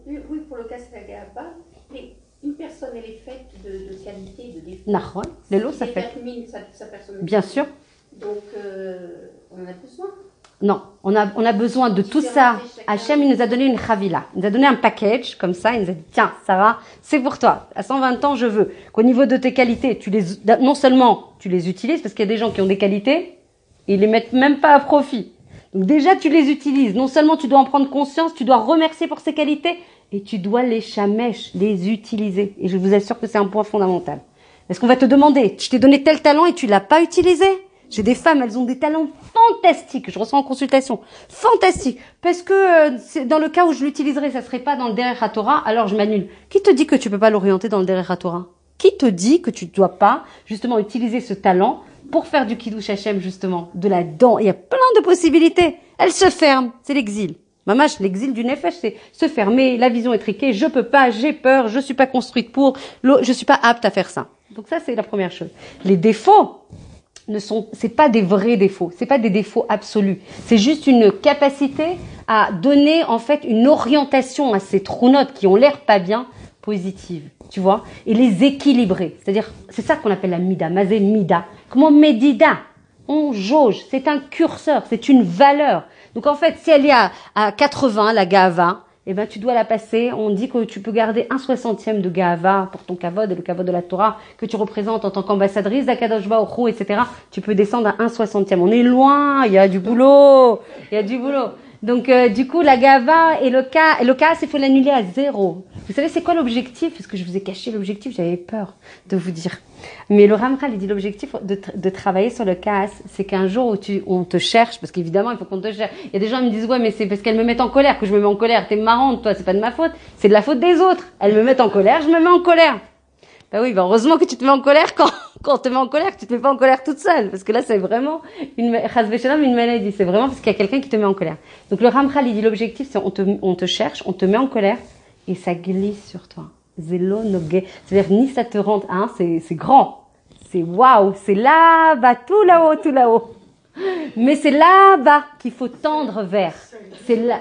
Oui, pour le cas, c'est la gava. Mais une personne, elle est faite de qualité, de défaut. Nahon, les lots, ça fait. Détermine sa personnalité. Bien sûr. Donc, on en a besoin. Non, on a besoin de tout ça. Hachem, il nous a donné une chavila. Il nous a donné un package, comme ça. Il nous a dit, tiens, Sarah, c'est pour toi. À 120 ans, je veux qu'au niveau de tes qualités, non seulement tu les utilises, parce qu'il y a des gens qui ont des qualités, et ils les mettent même pas à profit. Donc déjà, tu les utilises. Non seulement tu dois en prendre conscience, tu dois remercier pour ces qualités, et tu dois les chamèches, les utiliser. Et je vous assure que c'est un point fondamental. Parce qu'on va te demander, je t'ai donné tel talent et tu l'as pas utilisé. J'ai des femmes, elles ont des talents fantastiques. Je reçois en consultation. Fantastiques. Parce que dans le cas où je l'utiliserai, ça serait pas dans le Derech HaTorah, alors je m'annule. Qui te dit que tu peux pas l'orienter dans le Derech HaTorah? Qui te dit que tu dois pas, justement, utiliser ce talent pour faire du Kiddush Hashem, justement, de la dent? Il y a plein de possibilités. Elle se ferme. C'est l'exil. Mamash, l'exil du Nefesh, c'est se fermer, la vision étriquée, je peux pas, j'ai peur, je suis pas construite pour, je suis pas apte à faire ça. Donc ça, c'est la première chose. Les défauts, c'est pas des vrais défauts, c'est pas des défauts absolus. C'est juste une capacité à donner, en fait, une orientation à ces trous-notes qui ont l'air pas bien, positive, tu vois, et les équilibrer. C'est-à-dire, c'est ça qu'on appelle la mida, mazé mida. Comment médida? On jauge, c'est un curseur, c'est une valeur. Donc en fait, si elle est à 80, la gava, eh ben tu dois la passer. On dit que tu peux garder 1/60 de gava pour ton kavod et le kavod de la Torah que tu représentes en tant qu'ambassadrice d'Akadosh Baruch Hu, etc. Tu peux descendre à 1/60. On est loin, il y a du boulot, Donc du coup, la gava et le cas, il faut l'annuler à 0. Vous savez, c'est quoi l'objectif? Parce que je vous ai caché l'objectif, j'avais peur de vous dire. Mais le Ramchal, il dit l'objectif de travailler sur le cas, c'est qu'un jour où on te cherche, parce qu'évidemment, il faut qu'on te cherche. Il y a des gens qui me disent, ouais, mais c'est parce qu'elles me mettent en colère que je me mets en colère. T'es marrante, toi, c'est pas de ma faute. C'est de la faute des autres. Elles me mettent en colère, je me mets en colère. Bah oui, heureusement que tu te mets en colère quand on te met en colère, tu te mets pas en colère toute seule. Parce que là, c'est vraiment une maladie. C'est vraiment parce qu'il y a quelqu'un qui te met en colère. Donc le Ramchal, il dit l'objectif, c'est on te cherche, on te met en colère et ça glisse sur toi. Zélo noge. C'est-à-dire, ni ça te rend, c'est grand. C'est waouh. C'est là-bas, tout là-haut. Mais c'est là-bas qu'il faut tendre vers. C'est là.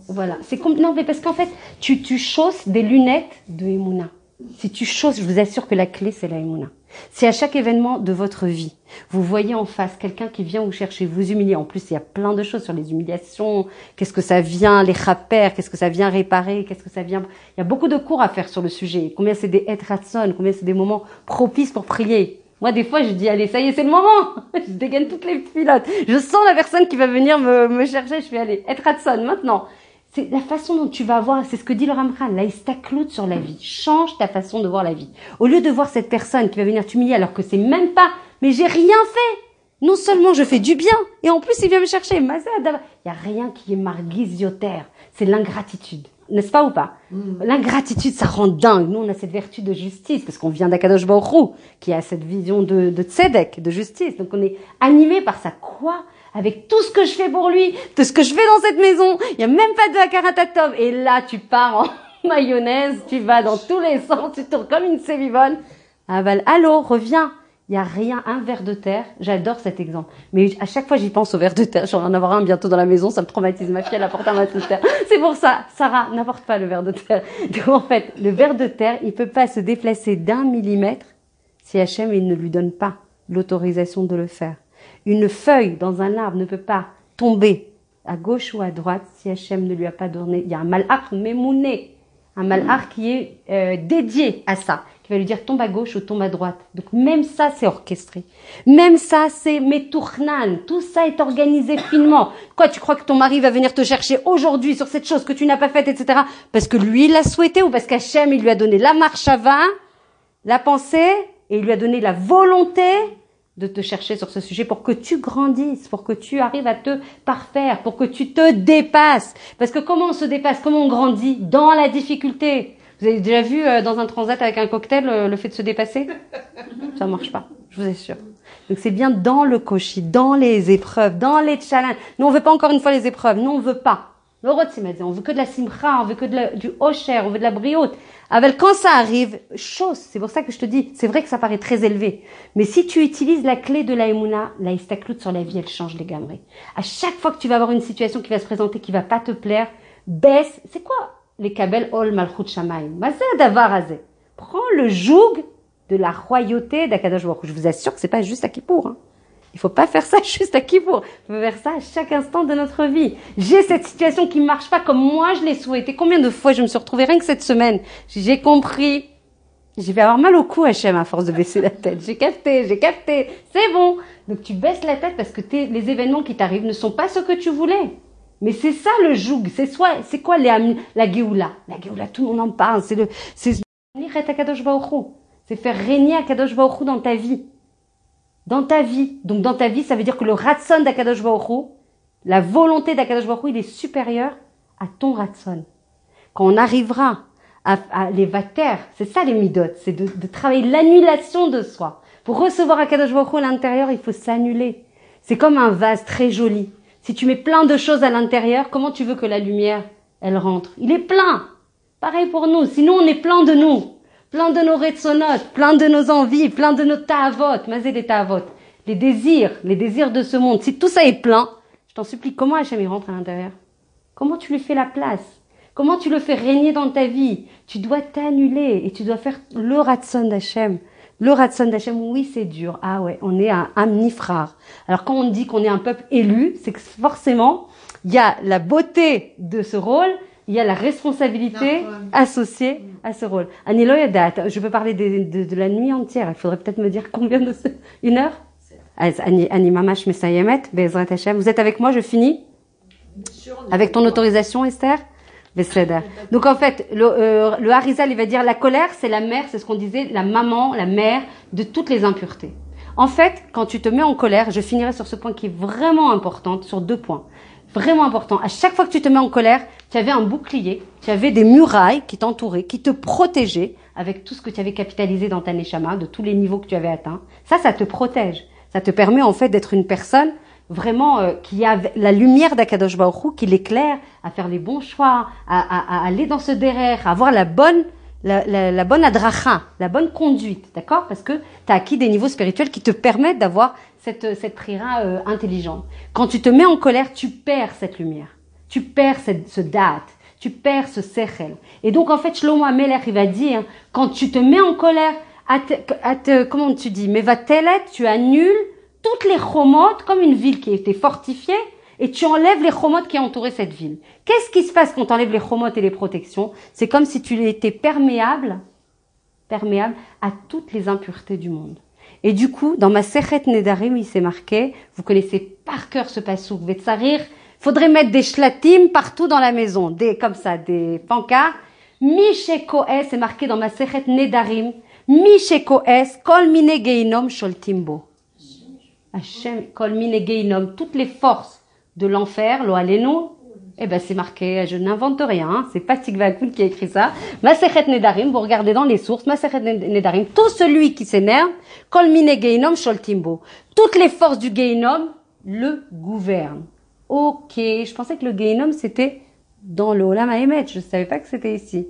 Voilà. Non, mais parce qu'en fait, tu chausses des lunettes de Emouna. Si tu chausses, je vous assure que la clé, c'est la Emouna. Si à chaque événement de votre vie, vous voyez en face quelqu'un qui vient vous chercher, vous humilier, en plus il y a plein de choses sur les humiliations, qu'est-ce que ça vient, les rapères, qu'est-ce que ça vient réparer, il y a beaucoup de cours à faire sur le sujet, combien c'est des et ratson, combien c'est des moments propices pour prier. Moi, des fois, je dis, allez, ça y est, c'est le moment. Je dégaine toutes les pilotes. Je sens la personne qui va venir me chercher, je fais, allez, et ratson, maintenant. C'est la façon dont tu vas voir, c'est ce que dit le Ramchal, là, istaklout sur la vie. Change ta façon de voir la vie. Au lieu de voir cette personne qui va venir t'humilier alors que c'est même pas, mais j'ai rien fait. Non seulement je fais du bien, et en plus il vient me chercher. Il y a rien qui est marguisiotaire. C'est l'ingratitude. n'est-ce pas ou pas? L'ingratitude, ça rend dingue. Nous, on a cette vertu de justice, parce qu'on vient d'Akadosh Baruch Hu, qui a cette vision de tzedek, de justice. Donc, on est animé par ça. Quoi? Avec tout ce que je fais pour lui, tout ce que je fais dans cette maison, il n'y a même pas de Hakarat. Et là, tu pars en mayonnaise, tu vas dans tous les sens, tu tournes comme une sévivonne. Allô, reviens. Il n'y a rien, un ver de terre. J'adore cet exemple. Mais à chaque fois, j'y pense au ver de terre. J'en vais en avoir un bientôt dans la maison. Ça me traumatise. Ma fille, elle apporte un ver de terre. C'est pour ça. Sarah, n'apporte pas le ver de terre. Donc, en fait, le ver de terre, il peut pas se déplacer d'1 millimètre si Hachem, il ne lui donne pas l'autorisation de le faire. Une feuille dans un arbre ne peut pas tomber à gauche ou à droite si Hachem ne lui a pas donné. Il y a un malach mémouné. Un malach qui est dédié à ça. Va lui dire tombe à gauche ou tombe à droite. Donc même ça c'est orchestré. Même ça c'est metournan. Tout ça est organisé finement. Quoi, tu crois que ton mari va venir te chercher aujourd'hui sur cette chose que tu n'as pas faite, etc. Parce que lui il l'a souhaité ou parce qu'Hachem il lui a donné la marchava, la pensée et il lui a donné la volonté de te chercher sur ce sujet pour que tu grandisses, pour que tu arrives à te parfaire, pour que tu te dépasses. Parce que comment on se dépasse, comment on grandit? Dans la difficulté. Vous avez déjà vu dans un transat avec un cocktail le fait de se dépasser? Ça marche pas, je vous assure. Donc c'est bien dans le koshi, dans les épreuves, dans les challenges. Nous on veut pas encore une fois les épreuves, nous on veut pas. Le on veut que de la simcha, on veut que du osher, on veut de la briote. Avec quand ça arrive, chose, c'est pour ça que je te dis, c'est vrai que ça paraît très élevé. Mais si tu utilises la clé de la Emouna, la istaklout sur la vie, elle change les gamrés. À chaque fois que tu vas avoir une situation qui va se présenter, qui va pas te plaire, baisse, c'est quoi? Les kabel ol malchut shamayim. Mazé davar azé. Prends le joug de la royauté d'Akadosh Baruch Hu. Je vous assure que c'est pas juste à Kippour. Hein. Il faut pas faire ça juste à Kippour. Il faut faire ça à chaque instant de notre vie. J'ai cette situation qui marche pas comme moi je l'ai souhaité. Combien de fois je me suis retrouvée rien que cette semaine. J'ai compris. Je vais avoir mal au cou, Hachem, à force de baisser la tête. J'ai capté. C'est bon. Donc tu baisses la tête parce que les événements qui t'arrivent ne sont pas ce que tu voulais. Mais c'est ça le joug, c'est quoi la Géoula? La Géoula, tout le monde en parle, c'est faire régner Akadosh Baruch Hu dans ta vie. Dans ta vie. Donc dans ta vie, ça veut dire que le ratson d'Akadosh Baruch Hu, la volonté d'Akadosh Baruch Hu, il est supérieur à ton ratson. Quand on arrivera à les vater, c'est ça les midot, c'est de travailler l'annulation de soi. Pour recevoir Akadosh Baruch Hu à l'intérieur, il faut s'annuler. C'est comme un vase très joli. Si tu mets plein de choses à l'intérieur, comment tu veux que la lumière, elle rentre? Il est plein. Pareil pour nous. Sinon, on est plein de nous. Plein de nos retsonotes, plein de nos envies, plein de nos ta'avot. Mazé des ta'avot. Les désirs de ce monde. Si tout ça est plein, je t'en supplie, comment Hachem il rentre à l'intérieur? Comment tu lui fais la place? Comment tu le fais régner dans ta vie? Tu dois t'annuler et tu dois faire le ratson d'Hachem. Le ratson d'Hachem, oui, c'est dur. Ah ouais, on est un nifrar. Alors quand on dit qu'on est un peuple élu, c'est que forcément, il y a la beauté de ce rôle, il y a la responsabilité associée à ce rôle. Anilo Yadat, je peux parler de la nuit entière. Il faudrait peut-être me dire combien de... 1 heure? Ani Mamash Mesayemet, Bezrat Hachem. Vous êtes avec moi, je finis? Avec ton autorisation, Esther? Donc en fait, le Harizal, il va dire la colère, c'est la mère, c'est ce qu'on disait, la maman, la mère de toutes les impuretés. En fait, quand tu te mets en colère, je finirai sur ce point qui est vraiment important, sur 2 points. Vraiment important. À chaque fois que tu te mets en colère, tu avais un bouclier, tu avais des murailles qui t'entouraient, qui te protégeaient avec tout ce que tu avais capitalisé dans ta neshama, de tous les niveaux que tu avais atteints. Ça te protège. Ça te permet en fait d'être une personne vraiment qui a la lumière d'Akadosh Baruch Hu, qui l'éclaire à faire les bons choix, à aller dans ce derrière, à avoir la bonne adracha, la bonne conduite, d'accord? Parce que tu as acquis des niveaux spirituels qui te permettent d'avoir cette prira intelligente. Quand tu te mets en colère, tu perds cette lumière, tu perds ce date, tu perds ce sechel. Et donc en fait, Shlomo Amelech, il va dire, quand tu te mets en colère, comment tu dis, mais va-t-elle, tu annules toutes les chomotes, comme une ville qui était fortifiée, et tu enlèves les chomotes qui entouraient cette ville. Qu'est-ce qui se passe quand tu enlèves les chomotes et les protections? C'est comme si tu étais perméable à toutes les impuretés du monde. Et du coup, dans ma Sechet Nedarim, il s'est marqué, vous connaissez par cœur ce passouk, Vetsarir, faudrait mettre des shlatim partout dans la maison, des pancartes. Mishekoes, c'est marqué dans ma Sechet Nedarim, Mishekoes, kol mine geinom sholtimbo. Hachem, kol mine geinom, toutes les forces de l'enfer, lo alenu, Eh ben, c'est marqué, je n'invente rien, hein, c'est pas Tikvakoun qui a écrit ça. Masechet Nedarim, vous regardez dans les sources, Masechet Nedarim, tout celui qui s'énerve, Kol mine Geinom Sholtimbo. Toutes les forces du Geinom le gouvernent. Ok, je pensais que le Geinom c'était dans le Olam Haemet, je savais pas que c'était ici.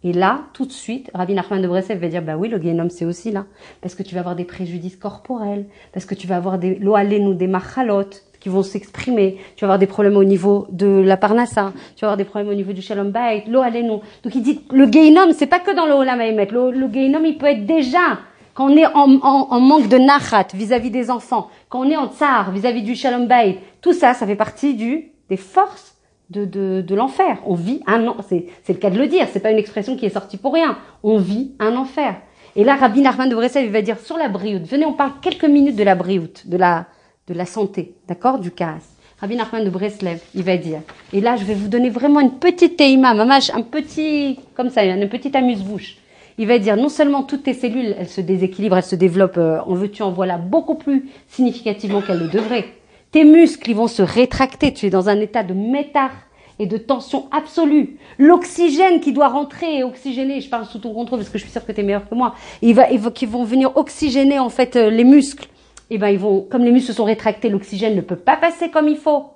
Et là, tout de suite, Rabbi Nachman de Breslev va dire, bah oui, le Guénom, c'est aussi là. Parce que tu vas avoir des préjudices corporels, parce que tu vas avoir des loalenu, des machalot, qui vont s'exprimer. Tu vas avoir des problèmes au niveau de la parnassa, tu vas avoir des problèmes au niveau du shalom bayit, loalenu. Donc il dit, le Guénom, c'est pas que dans le Olam Haemet. Le Guénom, il peut être déjà, quand on est en manque de nachat vis-à-vis des enfants, quand on est en tsar vis-à-vis du shalom bayit, tout ça, ça fait partie des forces de l'enfer. On vit c'est le cas de le dire, c'est pas une expression qui est sortie pour rien. On vit un enfer. Et là, Rabbi Nachman de Breslev, il va dire sur la brioute. Venez, on parle quelques minutes de la brioute, de la santé, d'accord, du kaas. Rabbi Nachman de Breslev, il va dire. Et là, je vais vous donner vraiment une petite teima, mamash, un petit, comme ça, une petite amuse-bouche. Il va dire, non seulement toutes tes cellules, elles se déséquilibrent, elles se développent, en veux-tu, en voilà, beaucoup plus significativement qu'elles le devraient. Tes muscles, ils vont se rétracter. Tu es dans un état de métar et de tension absolue. L'oxygène qui doit rentrer et oxygéner, je parle sous ton contrôle parce que je suis sûre que tu es meilleur que moi, qu'ils vont venir oxygéner en fait les muscles. Et ben comme les muscles se sont rétractés, l'oxygène ne peut pas passer comme il faut.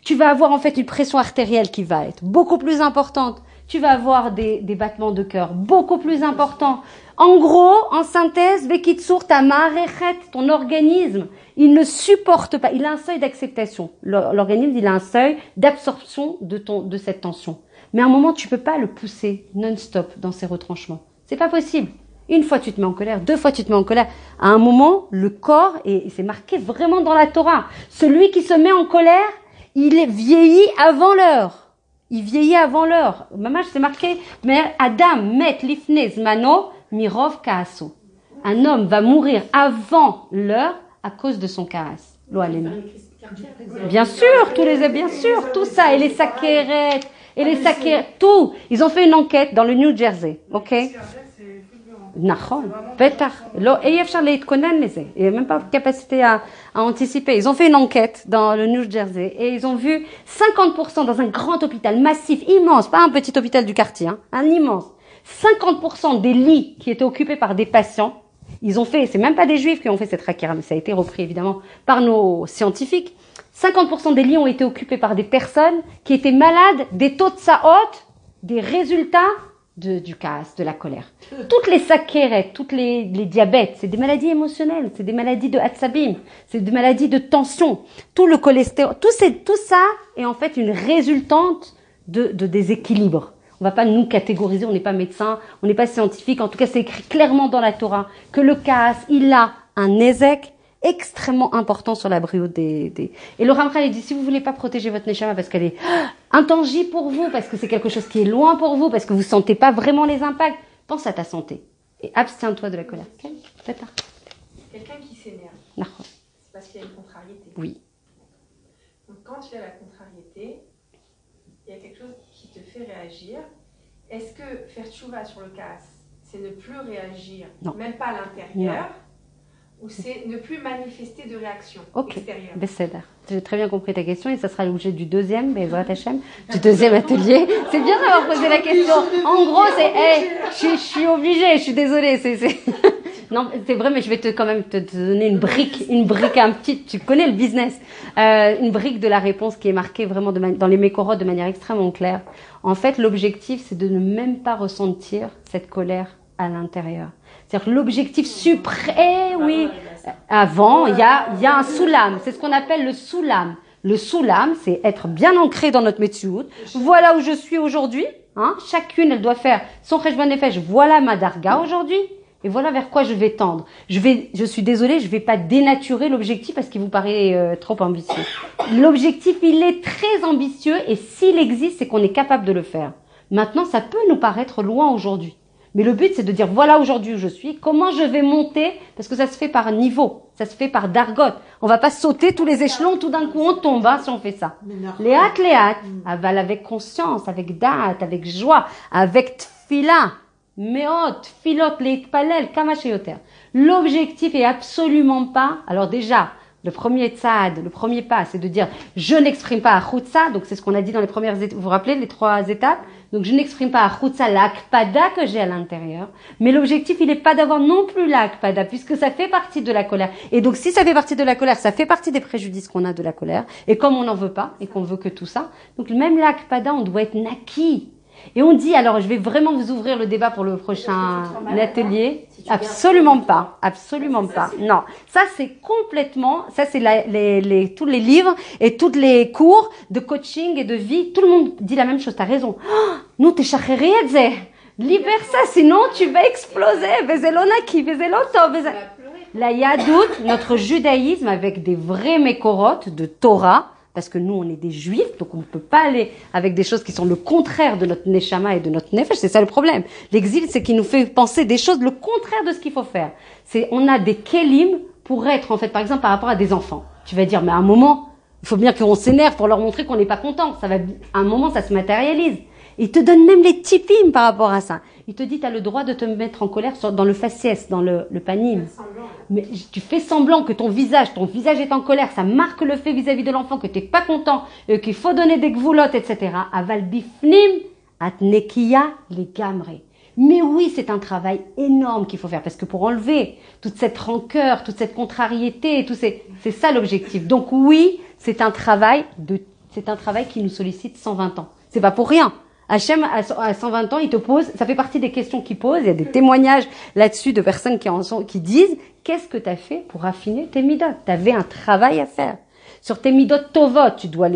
Tu vas avoir en fait une pression artérielle qui va être beaucoup plus importante. Tu vas avoir des battements de cœur beaucoup plus importants. En gros, en synthèse, Bekitsur, ta marechet, ton organisme, il ne supporte pas, il a un seuil d'acceptation. L'organisme, il a un seuil d'absorption de cette tension. Mais à un moment, tu peux pas le pousser non-stop dans ses retranchements. C'est pas possible. Une fois, tu te mets en colère, 2 fois, tu te mets en colère. À un moment, le corps, et c'est marqué vraiment dans la Torah, celui qui se met en colère, il est vieilli avant l'heure. Il vieillit avant l'heure. Maman, c'est marqué, mais Adam met lifnei zmano mirov kaaso. Un homme va mourir avant l'heure à cause de son kaas. Lo alenu. Bien sûr, bien sûr, tout ça, et les sakérettes, tout. Ils ont fait une enquête dans le New Jersey, ok? Nachon, bêtard. Il n'y a même pas capacité à anticiper. Ils ont fait une enquête dans le New Jersey et ils ont vu 50% dans un grand hôpital massif, immense, pas un petit hôpital du quartier, hein, un immense. 50% des lits qui étaient occupés par des patients, ils ont fait, c'est même pas des juifs qui ont fait cette rakira, mais ça a été repris évidemment par nos scientifiques. 50% des lits ont été occupés par des personnes qui étaient malades des taux de saot, des résultats du kaas, de la colère. Toutes les sakérettes, toutes les diabètes, c'est des maladies émotionnelles, c'est des maladies de hatsabim, c'est des maladies de tension. Tout le cholestérol, tout ça est en fait une résultante de déséquilibre. On va pas nous catégoriser, on n'est pas médecin, on n'est pas scientifique. En tout cas, c'est écrit clairement dans la Torah que le kaas, il a un nézek extrêmement important sur la brioute des... Et le Ramchal, il dit, si vous voulez pas protéger votre neshama parce qu'elle est intangible pour vous, parce que c'est quelque chose qui est loin pour vous, parce que vous sentez pas vraiment les impacts, pense à ta santé. Et abstiens-toi de la colère. Quelqu'un qui s'énerve, c'est parce qu'il y a une contrariété. Oui. Donc quand il y a la contrariété, il y a quelque chose qui te fait réagir. Est-ce que faire tchouva sur le casse, c'est ne plus réagir, même pas à l'intérieur, ou c'est ne plus manifester de réaction extérieure? Besséder. J'ai très bien compris ta question et ça sera l'objet du deuxième, du deuxième atelier. C'est bien d'avoir posé la question. En gros, je suis obligée, je suis désolée. Non, c'est vrai, mais je vais quand même te donner une brique, un petit, tu connais le business, une brique de la réponse qui est marquée vraiment dans les mécorotes de manière extrêmement claire. En fait, l'objectif, c'est de ne même pas ressentir cette colère à l'intérieur. C'est-à-dire que l'objectif suprême, oui, avant, il y a un soulam, c'est ce qu'on appelle le soulam. Le soulam, c'est être bien ancré dans notre métiout. Voilà où je suis aujourd'hui, hein. Chacune, elle doit faire son cheshbon nefesh. Voilà ma darga aujourd'hui. Et voilà vers quoi je vais tendre. Je suis désolée, je vais pas dénaturer l'objectif parce qu'il vous paraît trop ambitieux. L'objectif, il est très ambitieux et s'il existe, c'est qu'on est capable de le faire. Maintenant, ça peut nous paraître loin aujourd'hui. Mais le but, c'est de dire, voilà aujourd'hui où je suis, comment je vais monter, parce que ça se fait par niveau, ça se fait par dargot. On va pas sauter tous les échelons, tout d'un coup on tombe, hein, si on fait ça. Léat, aval avec conscience, avec date, avec joie, avec tfila, meot, filot, leitpalel, kama sheyoter. L'objectif est absolument pas, alors déjà, Le premier tzad, le premier pas, c'est de dire je n'exprime pas à chutza, donc c'est ce qu'on a dit dans les premières étapes, vous vous rappelez les 3 étapes? Donc je n'exprime pas à chutza l'akpada que j'ai à l'intérieur, mais l'objectif il n'est pas d'avoir non plus l'akpada, puisque ça fait partie de la colère. Et donc si ça fait partie de la colère, ça fait partie des préjudices qu'on a de la colère, et comme on n'en veut pas, et qu'on veut que tout ça, donc même l'akpada, on doit être naki. Et on dit, alors je vais vraiment vous ouvrir le débat pour le prochain atelier. Absolument pas, absolument pas. Non, ça c'est complètement, ça c'est tous les livres et tous les cours de coaching et de vie. Tout le monde dit la même chose, t'as raison. Nous t'es chacheriedze. Libère ça, sinon tu vas exploser. Vezelonaki, vezeloto, la yadout, notre judaïsme avec des vrais mécorotes de Torah. Parce que nous, on est des juifs, donc on ne peut pas aller avec des choses qui sont le contraire de notre neshama et de notre nefesh. C'est ça le problème. L'exil, c'est qu'il nous fait penser des choses le contraire de ce qu'il faut faire. On a des kelim pour être, en fait, par exemple, par rapport à des enfants. Tu vas dire, mais à un moment, il faut bien qu'on s'énerve pour leur montrer qu'on n'est pas content. À un moment, ça se matérialise. Il te donne même les tipim par rapport à ça. Il te dit, tu as le droit de te mettre en colère dans le faciès, dans le panim. Mais tu fais semblant que ton visage est en colère, ça marque le fait vis-à-vis de l'enfant que tu n'es pas content, qu'il faut donner des gvoulottes, etc. Aval bifnim atnekia les gamré. Mais oui, c'est un travail énorme qu'il faut faire, parce que pour enlever toute cette rancœur, toute cette contrariété, c'est ça l'objectif. Donc oui, c'est un travail qui nous sollicite 120 ans. C'est pas pour rien. Hachem, à 120 ans, il te pose, ça fait partie des questions qu'il pose, il y a des témoignages là-dessus de personnes qui disent, qu'est-ce que tu as fait pour affiner tes midot? Tu avais un travail à faire. Sur tes midot tovot, tu dois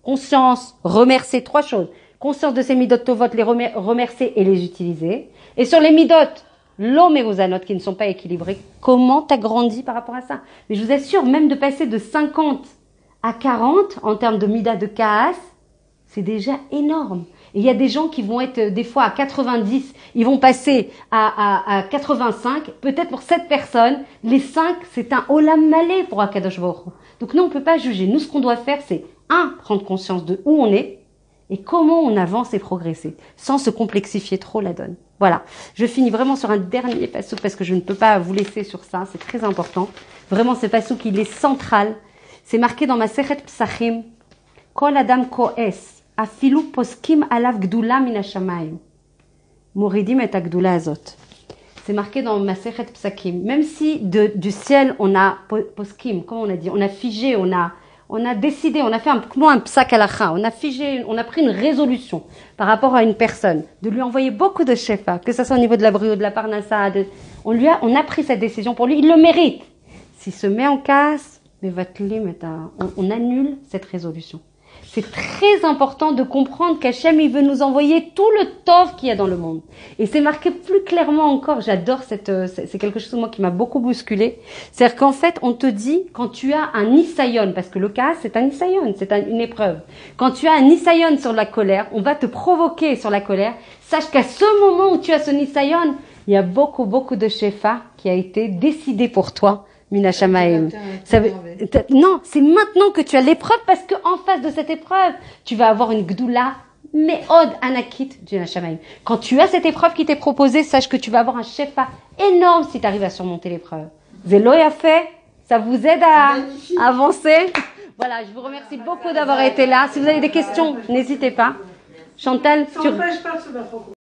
conscience, remercier 3 choses. Conscience de ces midot tovot, les remercier et les utiliser. Et sur les midot, l'homme et vos anotes qui ne sont pas équilibrés, comment tu as grandi par rapport à ça? Mais je vous assure, même de passer de 50 à 40 en termes de mida de kaas, c'est déjà énorme. Et il y a des gens qui vont être des fois à 90, ils vont passer à 85. Peut-être pour cette personne, les 5, c'est un olam malé pour Akadosh Baruch Hu. Donc nous, on ne peut pas juger. Nous, ce qu'on doit faire, c'est prendre conscience de où on est et comment on avance et progresser, sans se complexifier trop la donne. Voilà. Je finis vraiment sur un dernier passouk parce que je ne peux pas vous laisser sur ça. C'est très important. Vraiment, ce passouk, il est central. C'est marqué dans ma Sechet Psachim. Kol adam koes. Afilu poskim alav gdula min hashamayim. Moridim et gdula azot. C'est marqué dans Masechet Psakim. Même si du ciel on a poskim, comme on a dit, on a figé, on a décidé, on a fait un psak halacha, on a figé, on a pris une résolution par rapport à une personne, de lui envoyer beaucoup de shefa, que ce soit au niveau de la brio, de la parnassa, on a pris cette décision pour lui, il le mérite. S'il se met en casse, on annule cette résolution. C'est très important de comprendre qu'Hachem, il veut nous envoyer tout le tov qu'il y a dans le monde. Et c'est marqué plus clairement encore, j'adore c'est quelque chose moi qui m'a beaucoup bousculé. C'est-à-dire qu'en fait, on te dit, quand tu as un nisayon, parce que le cas, c'est un nisayon, c'est une épreuve. Quand tu as un nisayon sur la colère, on va te provoquer sur la colère. Sache qu'à ce moment où tu as ce nisayon, il y a beaucoup, beaucoup de shefa qui a été décidé pour toi. Mina Shamaim. Non, c'est maintenant que tu as l'épreuve parce que en face de cette épreuve, tu vas avoir une gdoula meod anakit du Shamaim. Quand tu as cette épreuve qui t'est proposée, sache que tu vas avoir un shefa énorme si tu arrives à surmonter l'épreuve. Zélo a fait, ça vous aide à avancer. Voilà, je vous remercie beaucoup d'avoir été là. Si vous avez des questions, n'hésitez pas. Chantal, ça n'empêche pas de se mettre en